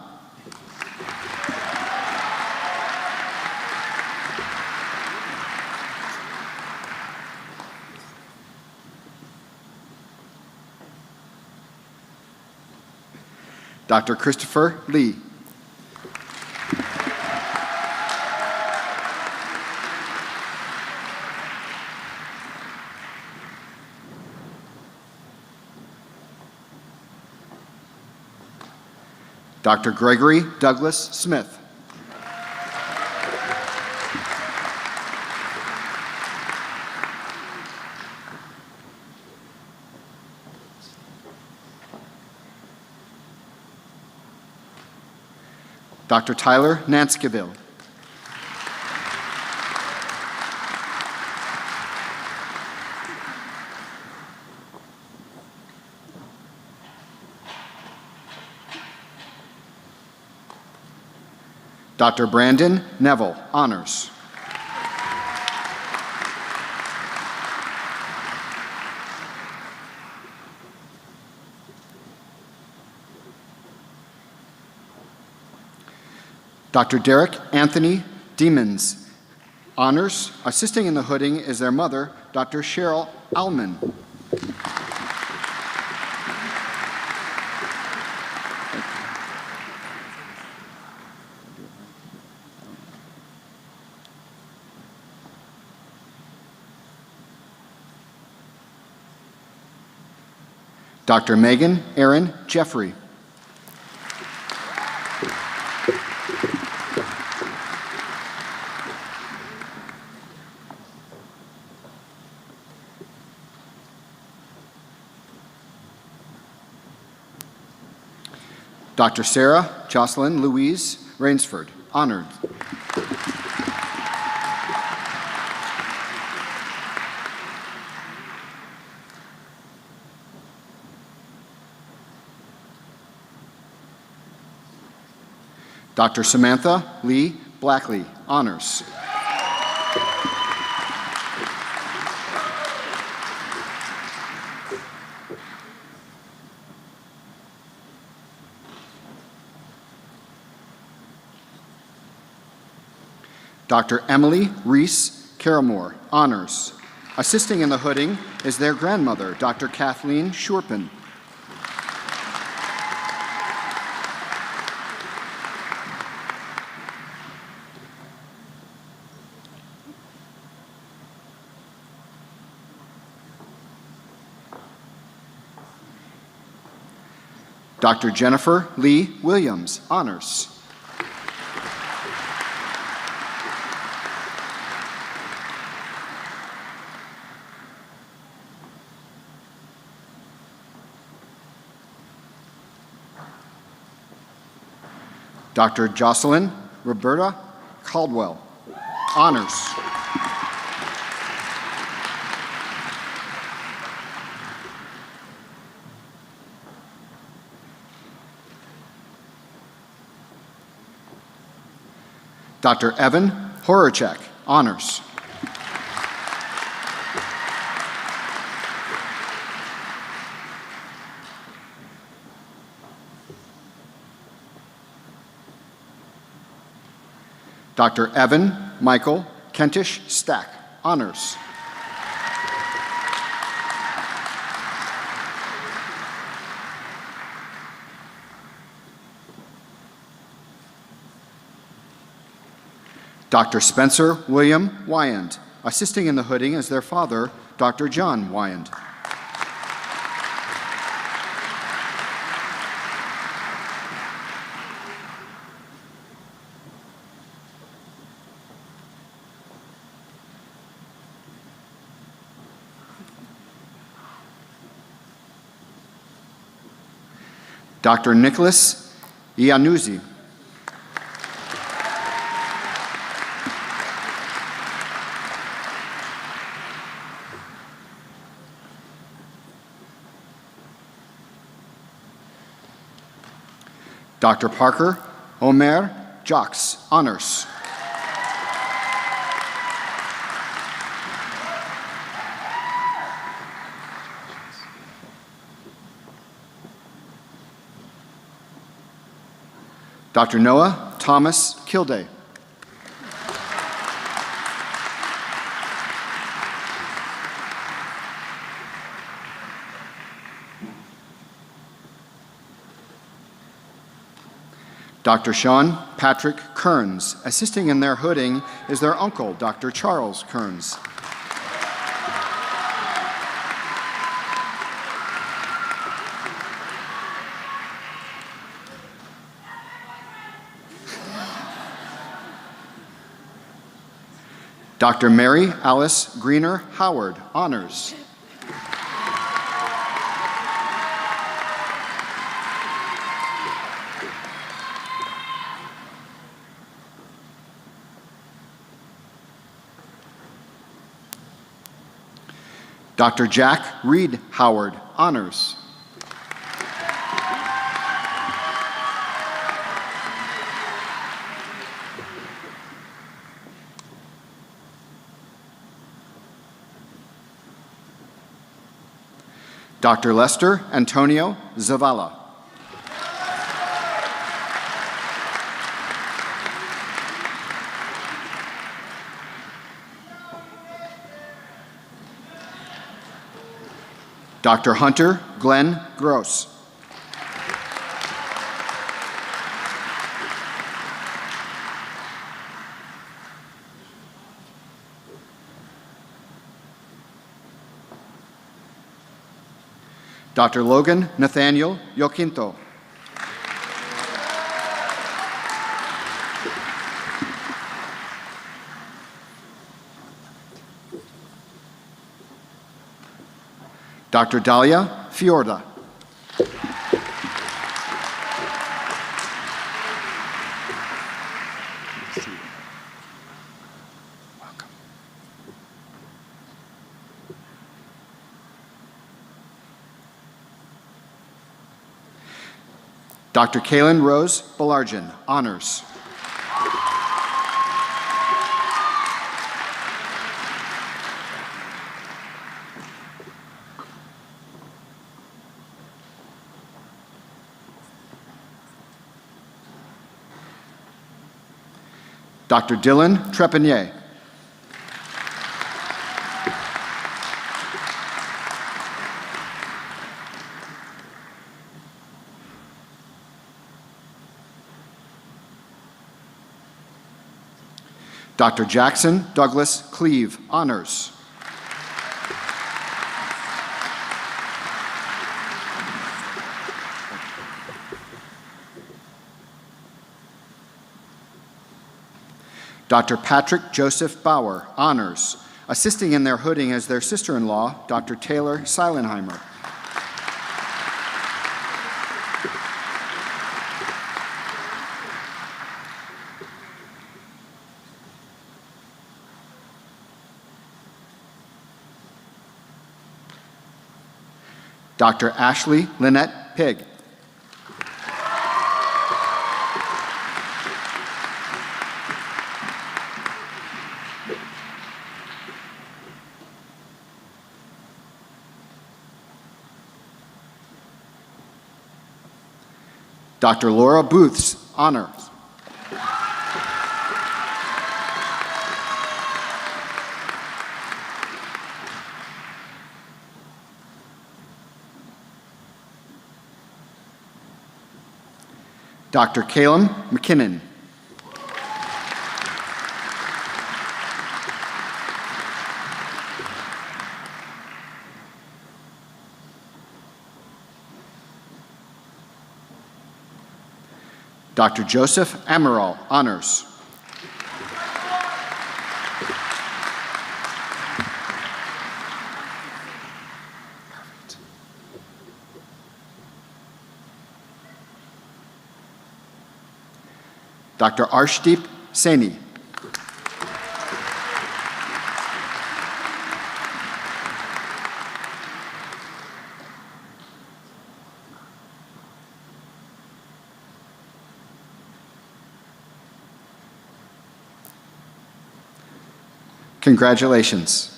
Dr. Christopher Lee. Dr. Gregory Douglas Smith. Dr. Tyler Nanskiville. Dr. Brandon Neville, honors. Dr. Derek Anthony Demons, honors. Assisting in the hooding is their mother, Dr. Cheryl Allman. Dr. Megan Erin Jeffrey. Dr. Sarah Jocelyn Louise Rainsford, honored. Dr. Samantha Lee Blackley, honors. Dr. Emily Reese Caramore, honors. Assisting in the hooding is their grandmother, Dr. Kathleen Shurpin. Dr. Jennifer Lee Williams, honors. Dr. Jocelyn Roberta Caldwell, honors. Dr. Evan Horacek, honors. Dr. Evan Michael Kentish Stack, honors. Dr. Spencer William Wyand. Assisting in the hooding is their father, Dr. John Wyand. Dr. Nicholas Iannuzzi. Dr. Parker Omer Jacques, honors. Dr. Noah Thomas Kilday. Dr. Sean Patrick Kearns. Assisting in their hooding is their uncle, Dr. Charles Kearns. Dr. Mary Alice Greener Howard, honors. Dr. Jack Reed Howard, honors. Dr. Lester Antonio Zavala. Dr. Hunter Glenn Gross. Dr. Logan Nathaniel Yoquinto. Dr. Dalia Fiorda. Welcome. Dr. Kaylin Rose Belargin, honors. Dr. Dylan Trepanier. Dr. Jackson Douglas Cleve, honors. Dr. Patrick Joseph Bauer, honors. Assisting in their hooding is their sister-in-law, Dr. Taylor Seilenheimer. Dr. Ashley Lynette Pigg. Dr. Laura Booth's, honors. Dr. Caleb McKinnon. Dr. Joseph Amaral, honors. Perfect. Dr. Arshdeep Saini. Congratulations.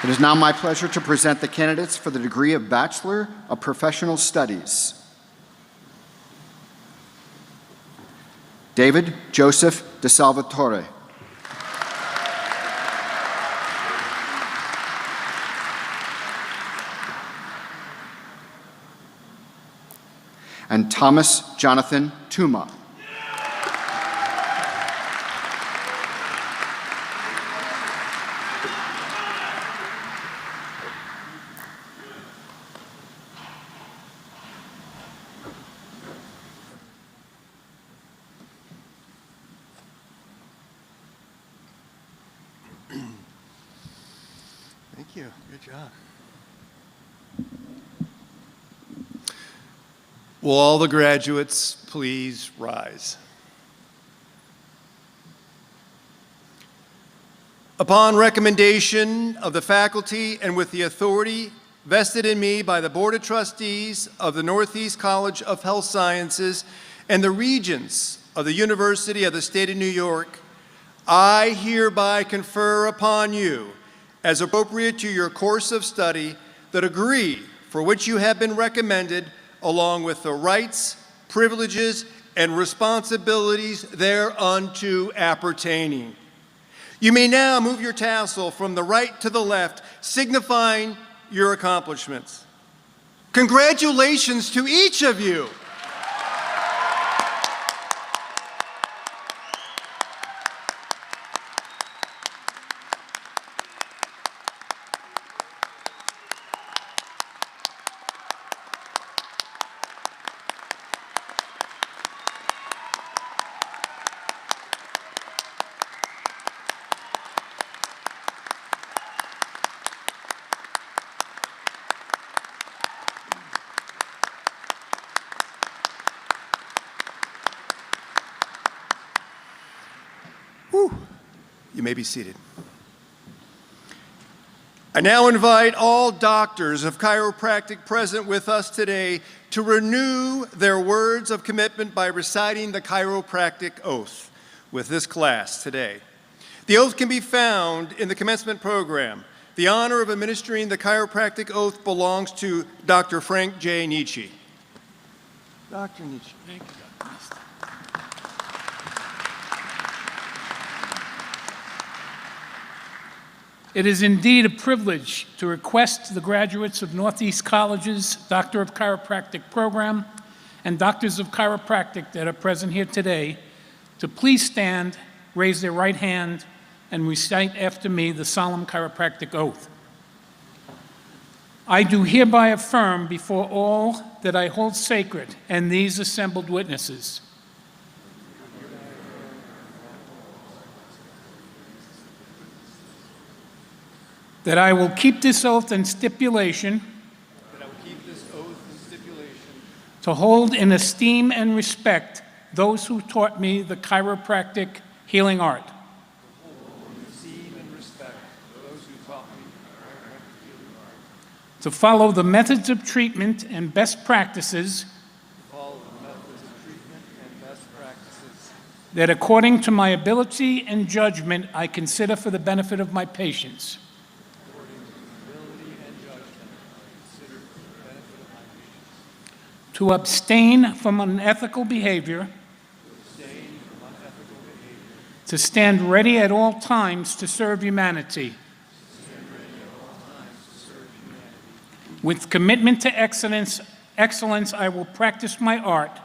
It is now my pleasure to present the candidates for the degree of Bachelor of Professional Studies. David Joseph De Salvatore. And Thomas Jonathan Tuma. Thank you. Good job. Will all the graduates please rise? Upon recommendation of the faculty and with the authority vested in me by the Board of Trustees of the Northeast College of Health Sciences and the Regents of the University of the State of New York, I hereby confer upon you, as appropriate to your course of study, the degree for which you have been recommended, along with the rights, privileges, and responsibilities thereunto appertaining. You may now move your tassel from the right to the left, signifying your accomplishments. Congratulations to each of you. You may be seated. I now invite all doctors of chiropractic present with us today to renew their words of commitment by reciting the chiropractic oath with this class today. The oath can be found in the commencement program. The honor of administering the chiropractic oath belongs to Dr. Frank J. Nietzsche. Dr. Nietzsche. Thank you, Dr. Nietzsche. It is indeed a privilege to request the graduates of Northeast College's Doctor of Chiropractic program and Doctors of Chiropractic that are present here today to please stand, raise their right hand, and recite after me the solemn chiropractic oath. I do hereby affirm before all that I hold sacred and these assembled witnesses that I will keep this oath and stipulation to hold in esteem and respect those who taught me the chiropractic healing art. To follow the methods of treatment and best practices that according to my ability and judgment I consider for the benefit of my patients. To abstain from unethical behavior, to stand ready at all times to serve humanity, with commitment to excellence, I will practice my art.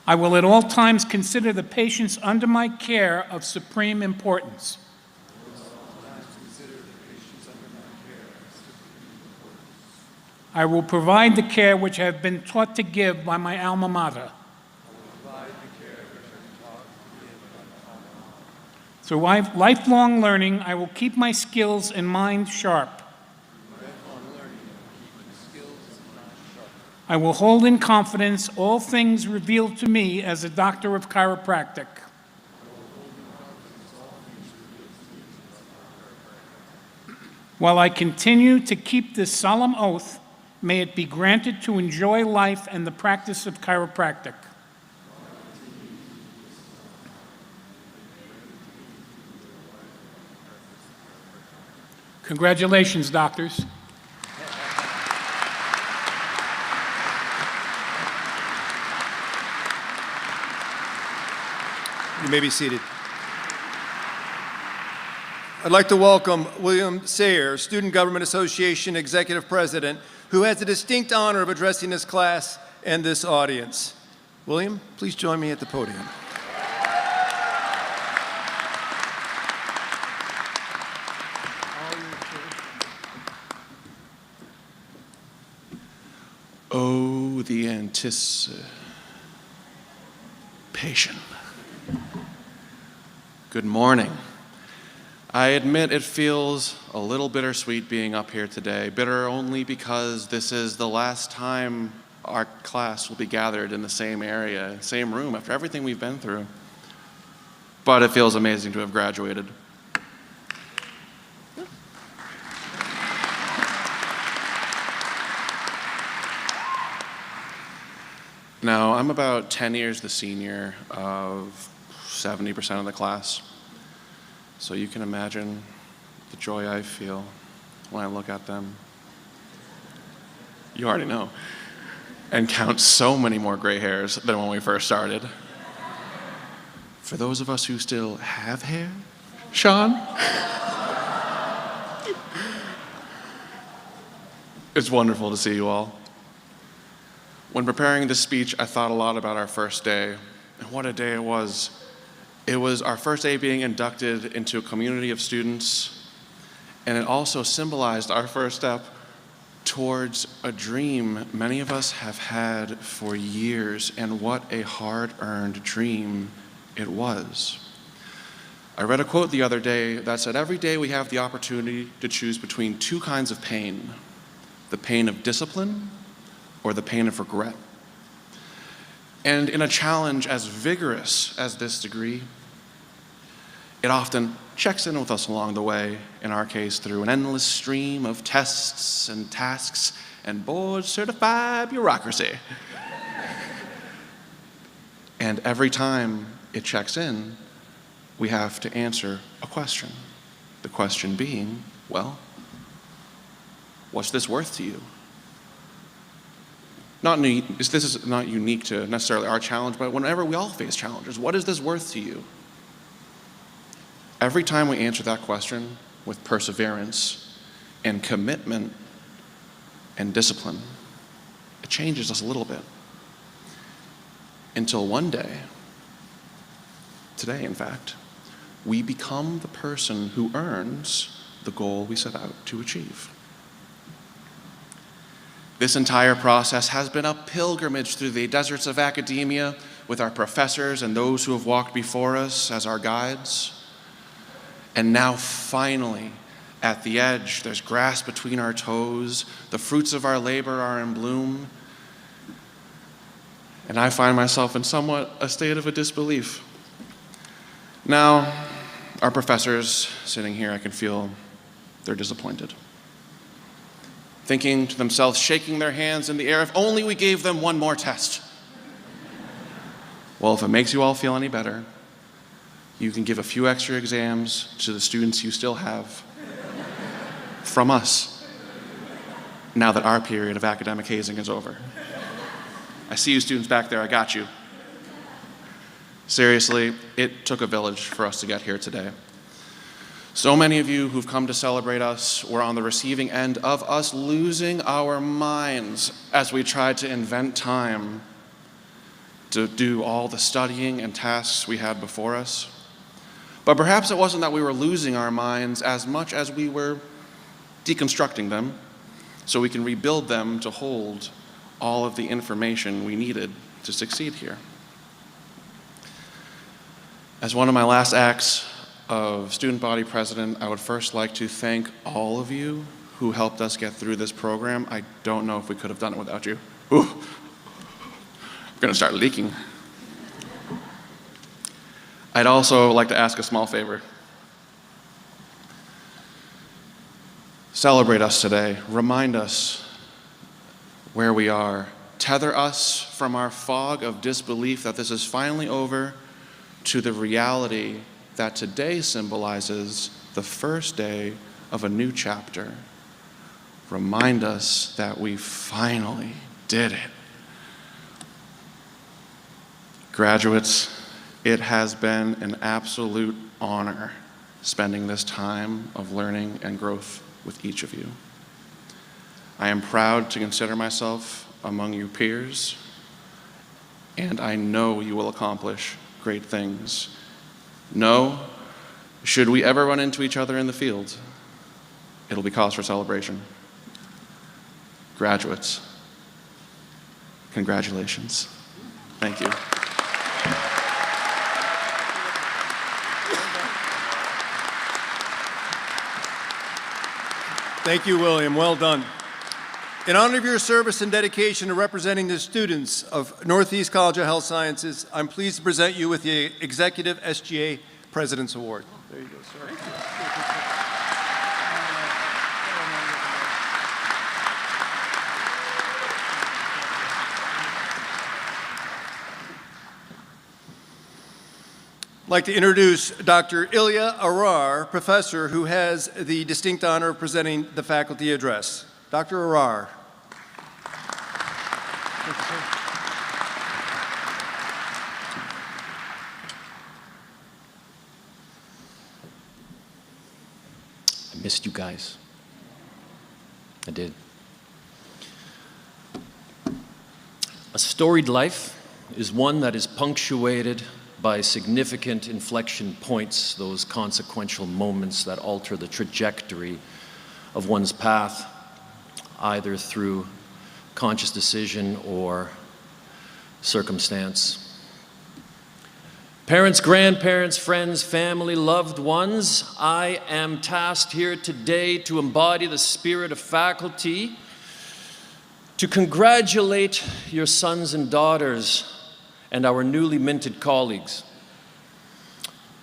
I will at all times consider the patients under my care of supreme importance. I will provide the care which I have been taught to give by my alma mater. Through lifelong learning, I will keep my skills and mind sharp. I will hold in confidence all things revealed to me as a doctor of chiropractic. While I continue to keep this solemn oath may it be granted to enjoy life and the practice of chiropractic. Congratulations, doctors. You may be seated. I'd like to welcome William Sayer, Student Government Association Executive President, who has the distinct honor of addressing this class and this audience. William, please join me at the podium. Oh, the anticipation. Good morning. I admit it feels a little bittersweet being up here today. Bitter only because this is the last time our class will be gathered in the same area, same room, after everything we've been through. But it feels amazing to have graduated. Now, I'm about 10 years the senior of 70% of the class. So you can imagine the joy I feel when I look at them. You already know. And count so many more gray hairs than when we first started. For those of us who still have hair, Sean? It's wonderful to see you all. When preparing this speech, I thought a lot about our first day, and what a day it was. It was our first day being inducted into a community of students, and it also symbolized our first step towards a dream many of us have had for years, and what a hard-earned dream it was. I read a quote the other day that said, "Every day we have the opportunity to choose between two kinds of pain, the pain of discipline or the pain of regret." And in a challenge as vigorous as this degree, it often checks in with us along the way, in our case through an endless stream of tests and tasks and board-certified bureaucracy. And every time it checks in, we have to answer a question. The question being, well, what's this worth to you? This is not unique to necessarily our challenge, but whenever we all face challenges, what is this worth to you? Every time we answer that question with perseverance and commitment and discipline, it changes us a little bit. Until one day, today in fact, we become the person who earns the goal we set out to achieve. This entire process has been a pilgrimage through the deserts of academia with our professors and those who have walked before us as our guides. And now finally, at the edge, there's grass between our toes, the fruits of our labor are in bloom, and I find myself in somewhat a state of a disbelief. Now, our professors sitting here, I can feel they're disappointed, thinking to themselves, shaking their hands in the air, if only we gave them one more test. Well, if it makes you all feel any better, you can give a few extra exams to the students you still have from us, now that our period of academic hazing is over. I see you students back there, I got you. Seriously, it took a village for us to get here today. So many of you who've come to celebrate us were on the receiving end of us losing our minds as we tried to invent time to do all the studying and tasks we had before us. But perhaps it wasn't that we were losing our minds as much as we were deconstructing them so we can rebuild them to hold all of the information we needed to succeed here. As one of my last acts of student body president, I would first like to thank all of you who helped us get through this program. I don't know if we could have done it without you. Ooh, I'm gonna start leaking. I'd also like to ask a small favor. Celebrate us today. Remind us where we are. Tether us from our fog of disbelief that this is finally over to the reality that today symbolizes the first day of a new chapter. Remind us that we finally did it. Graduates, it has been an absolute honor spending this time of learning and growth with each of you. I am proud to consider myself among your peers, and I know you will accomplish great things. No, should we ever run into each other in the field, it'll be cause for celebration. Graduates, congratulations. Thank you. Thank you, William. Well done. In honor of your service and dedication to representing the students of Northeast College of Health Sciences, I'm pleased to present you with the Executive SGA President's Award. There you go, sir. I'd like to introduce Dr. Ilya Arar, professor who has the distinct honor of presenting the faculty address. Dr. Arar. I missed you guys. I did. A storied life is one that is punctuated by significant inflection points, those consequential moments that alter the trajectory of one's path, either through conscious decision or circumstance. Parents, grandparents, friends, family, loved ones, I am tasked here today to embody the spirit of faculty, to congratulate your sons and daughters and our newly minted colleagues.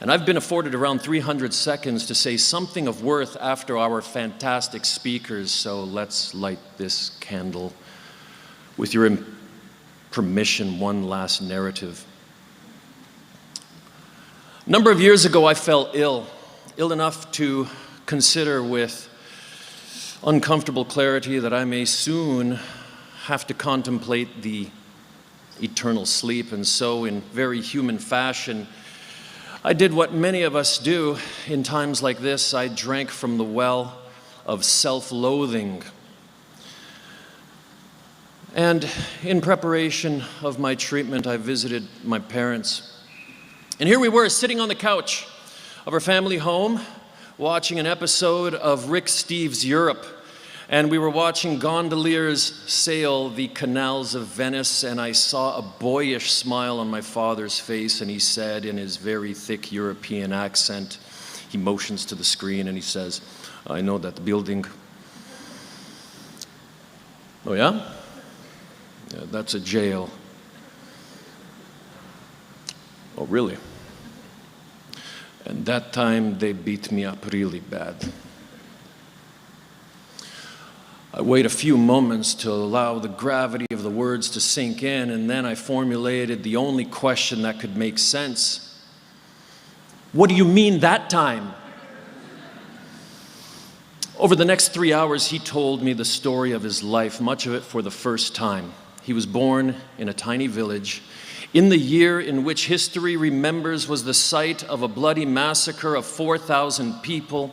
And I've been afforded around 300 seconds to say something of worth after our fantastic speakers, so let's light this candle. With your permission, one last narrative. A number of years ago, I fell ill enough to consider with uncomfortable clarity that I may soon have to contemplate the eternal sleep, and so in very human fashion, I did what many of us do in times like this. I drank from the well of self-loathing. And in preparation of my treatment, I visited my parents. And here we were, sitting on the couch of our family home, watching an episode of Rick Steves' Europe. And we were watching gondoliers sail the canals of Venice, and I saw a boyish smile on my father's face, and he said in his very thick European accent, he motions to the screen and he says, I know that building. Oh yeah? Yeah, that's a jail. Oh really? And that time they beat me up really bad. I wait a few moments to allow the gravity of the words to sink in, and then I formulated the only question that could make sense. What do you mean that time? Over the next 3 hours, he told me the story of his life, much of it for the first time. He was born in a tiny village in the year in which history remembers was the site of a bloody massacre of 4,000 people.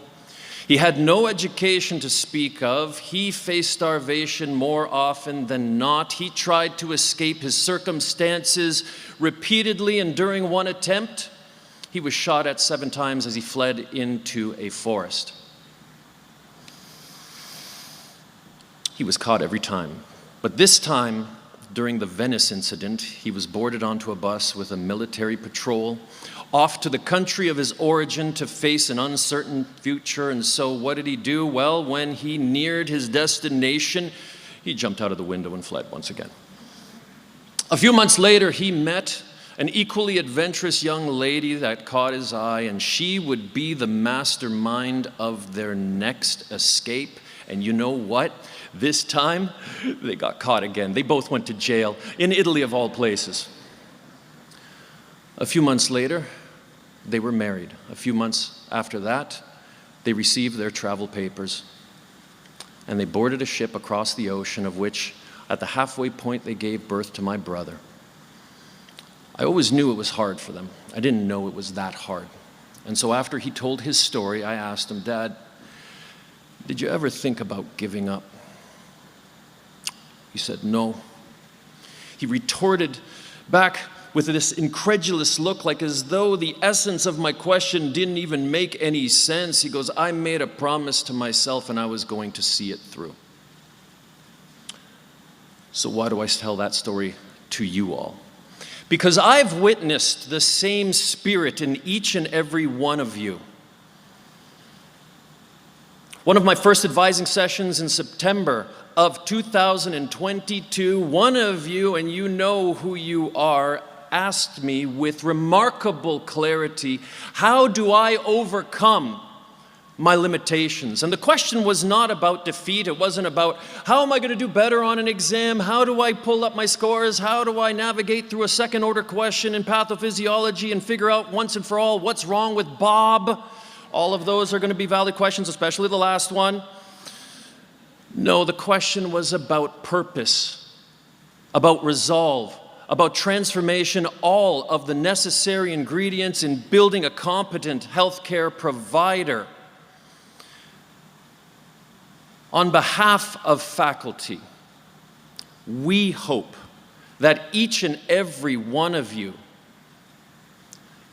He had no education to speak of. He faced starvation more often than not. He tried to escape his circumstances repeatedly, and during one attempt, he was shot at 7 times as he fled into a forest. He was caught every time. But this time, during the Venice incident, he was boarded onto a bus with a military patrol, off to the country of his origin to face an uncertain future. And so what did he do? Well, when he neared his destination, he jumped out of the window and fled once again. A few months later, he met an equally adventurous young lady that caught his eye, and she would be the mastermind of their next escape. And you know what? This time, they got caught again. They both went to jail, in Italy of all places. A few months later, they were married. A few months after that, they received their travel papers. And they boarded a ship across the ocean, of which, at the halfway point, they gave birth to my brother. I always knew it was hard for them. I didn't know it was that hard. And so after he told his story, I asked him, "Dad, did you ever think about giving up?" He said, "No." He retorted back with this incredulous look, like as though the essence of my question didn't even make any sense. He goes, "I made a promise to myself and I was going to see it through." So why do I tell that story to you all? Because I've witnessed the same spirit in each and every one of you. One of my first advising sessions in September of 2022, one of you, and you know who you are, asked me with remarkable clarity, how do I overcome my limitations? And the question was not about defeat. It wasn't about, how am I going to do better on an exam? How do I pull up my scores? How do I navigate through a second order question in pathophysiology and figure out once and for all what's wrong with Bob? All of those are going to be valid questions, especially the last one. No, the question was about purpose, about resolve, about transformation, all of the necessary ingredients in building a competent healthcare provider. On behalf of faculty, we hope that each and every one of you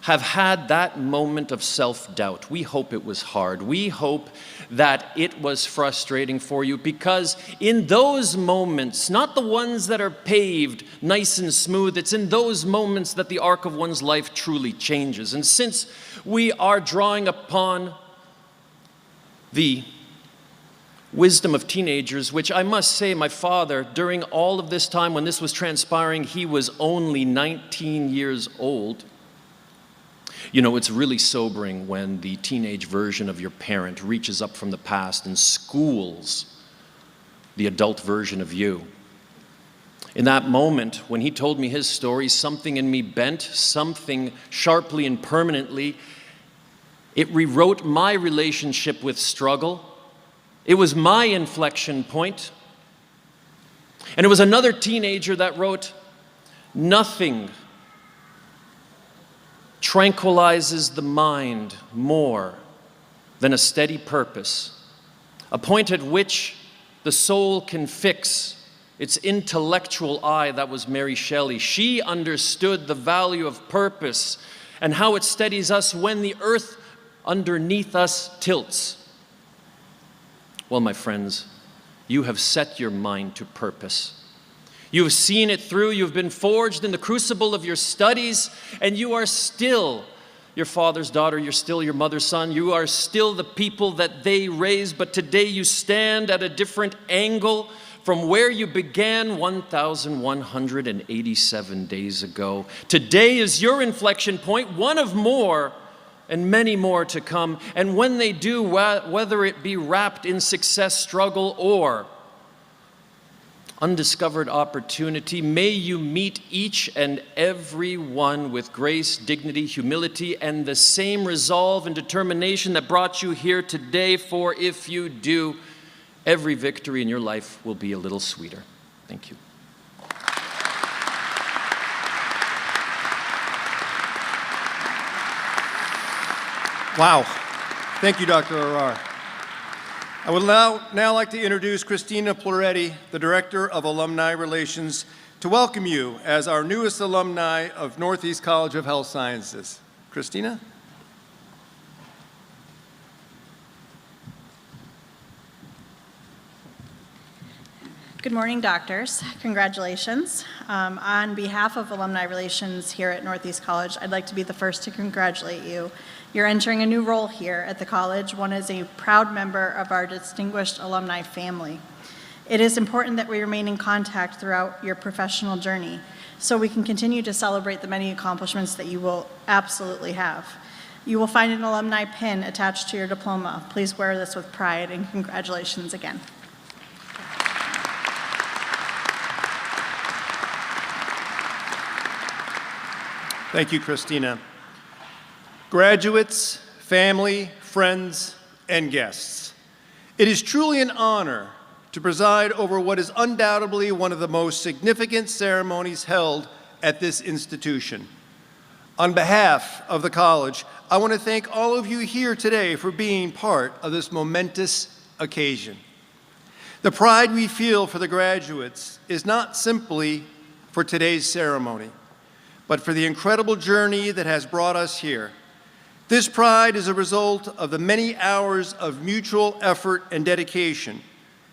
have had that moment of self-doubt. We hope it was hard. We hope that it was frustrating for you, because in those moments, not the ones that are paved nice and smooth, it's in those moments that the arc of one's life truly changes. And since we are drawing upon the wisdom of teenagers, which I must say, my father, during all of this time when this was transpiring, he was only 19 years old. You know, it's really sobering when the teenage version of your parent reaches up from the past and schools the adult version of you. In that moment, when he told me his story, something in me bent, something sharply and permanently. It rewrote my relationship with struggle. It was my inflection point. And it was another teenager that wrote, "Nothing tranquilizes the mind more than a steady purpose, a point at which the soul can fix its intellectual eye." That was Mary Shelley. She understood the value of purpose and how it steadies us when the earth underneath us tilts. Well, my friends, you have set your mind to purpose. You have seen it through. You've been forged in the crucible of your studies, and you are still your father's daughter. You're still your mother's son. You are still the people that they raised, but today you stand at a different angle from where you began 1,187 days ago. Today is your inflection point, one of more and many more to come. And when they do, whether it be wrapped in success, struggle, or undiscovered opportunity, may you meet each and every one with grace, dignity, humility, and the same resolve and determination that brought you here today. For if you do, every victory in your life will be a little sweeter. Thank you. Wow. Thank you, Dr. Arar. I would now like to introduce Christina Ploretti, the Director of Alumni Relations, to welcome you as our newest alumni of Northeast College of Health Sciences. Christina? Good morning, doctors. Congratulations. On behalf of Alumni Relations here at Northeast College, I'd like to be the first to congratulate you. You're entering a new role here at the college, one as a proud member of our distinguished alumni family. It is important that we remain in contact throughout your professional journey so we can continue to celebrate the many accomplishments that you will absolutely have. You will find an alumni pin attached to your diploma. Please wear this with pride, and congratulations again. Thank you, Christina. Graduates, family, friends, and guests, it is truly an honor to preside over what is undoubtedly one of the most significant ceremonies held at this institution. On behalf of the college, I want to thank all of you here today for being part of this momentous occasion. The pride we feel for the graduates is not simply for today's ceremony, but for the incredible journey that has brought us here. This pride is a result of the many hours of mutual effort and dedication,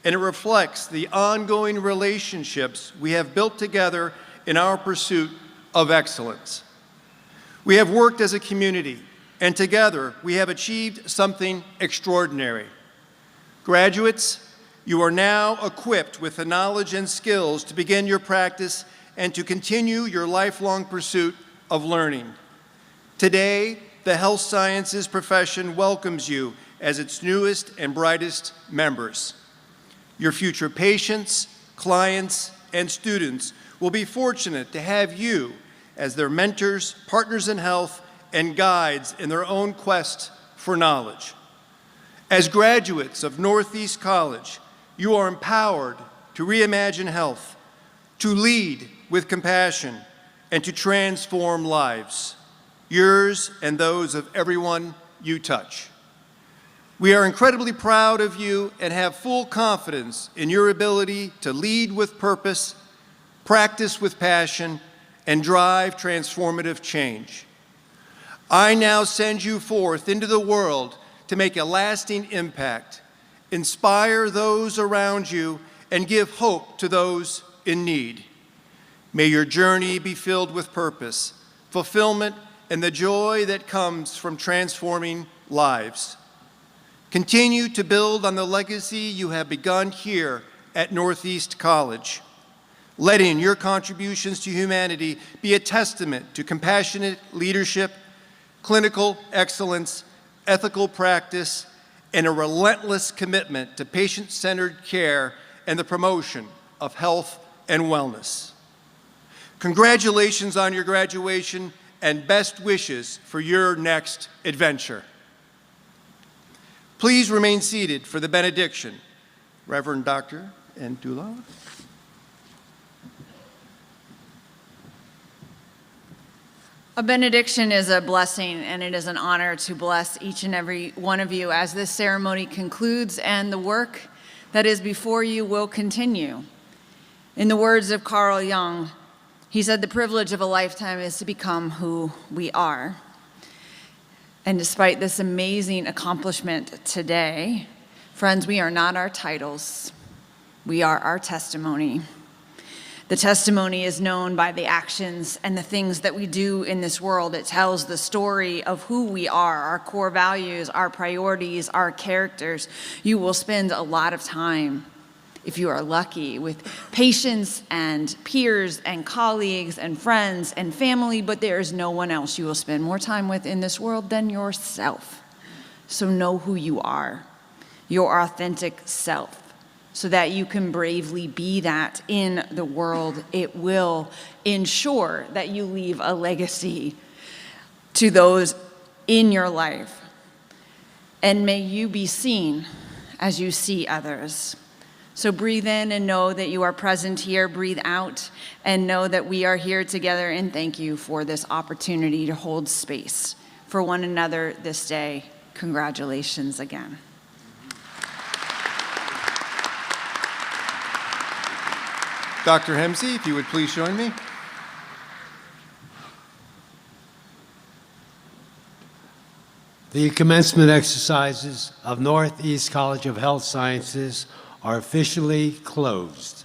and it reflects the ongoing relationships we have built together in our pursuit of excellence. We have worked as a community, and together we have achieved something extraordinary. Graduates, you are now equipped with the knowledge and skills to begin your practice and to continue your lifelong pursuit of learning. Today, the health sciences profession welcomes you as its newest and brightest members. Your future patients, clients, and students will be fortunate to have you as their mentors, partners in health, and guides in their own quest for knowledge. As graduates of Northeast College, you are empowered to reimagine health, to lead with compassion, and to transform lives, yours and those of everyone you touch. We are incredibly proud of you and have full confidence in your ability to lead with purpose, practice with passion, and drive transformative change. I now send you forth into the world to make a lasting impact, inspire those around you, and give hope to those in need. May your journey be filled with purpose, fulfillment, and the joy that comes from transforming lives. Continue to build on the legacy you have begun here at Northeast College, letting your contributions to humanity be a testament to compassionate leadership, clinical excellence, ethical practice, and a relentless commitment to patient-centered care and the promotion of health and wellness. Congratulations on your graduation and best wishes for your next adventure. Please remain seated for the benediction. Reverend Dr. Ndula. A benediction is a blessing, and it is an honor to bless each and every one of you as this ceremony concludes and the work that is before you will continue. In the words of Carl Jung, he said, "The privilege of a lifetime is to become who we are." And despite this amazing accomplishment today, friends, we are not our titles. We are our testimony. The testimony is known by the actions and the things that we do in this world. It tells the story of who we are, our core values, our priorities, our characters. You will spend a lot of time, if you are lucky, with patients and peers and colleagues and friends and family, but there is no one else you will spend more time with in this world than yourself. So know who you are, your authentic self, so that you can bravely be that in the world. It will ensure that you leave a legacy to those in your life. And may you be seen as you see others. So breathe in and know that you are present here. Breathe out and know that we are here together, and thank you for this opportunity to hold space for one another this day. Congratulations again. Dr. Hemsey, if you would please join me. The commencement exercises of Northeast College of Health Sciences are officially closed.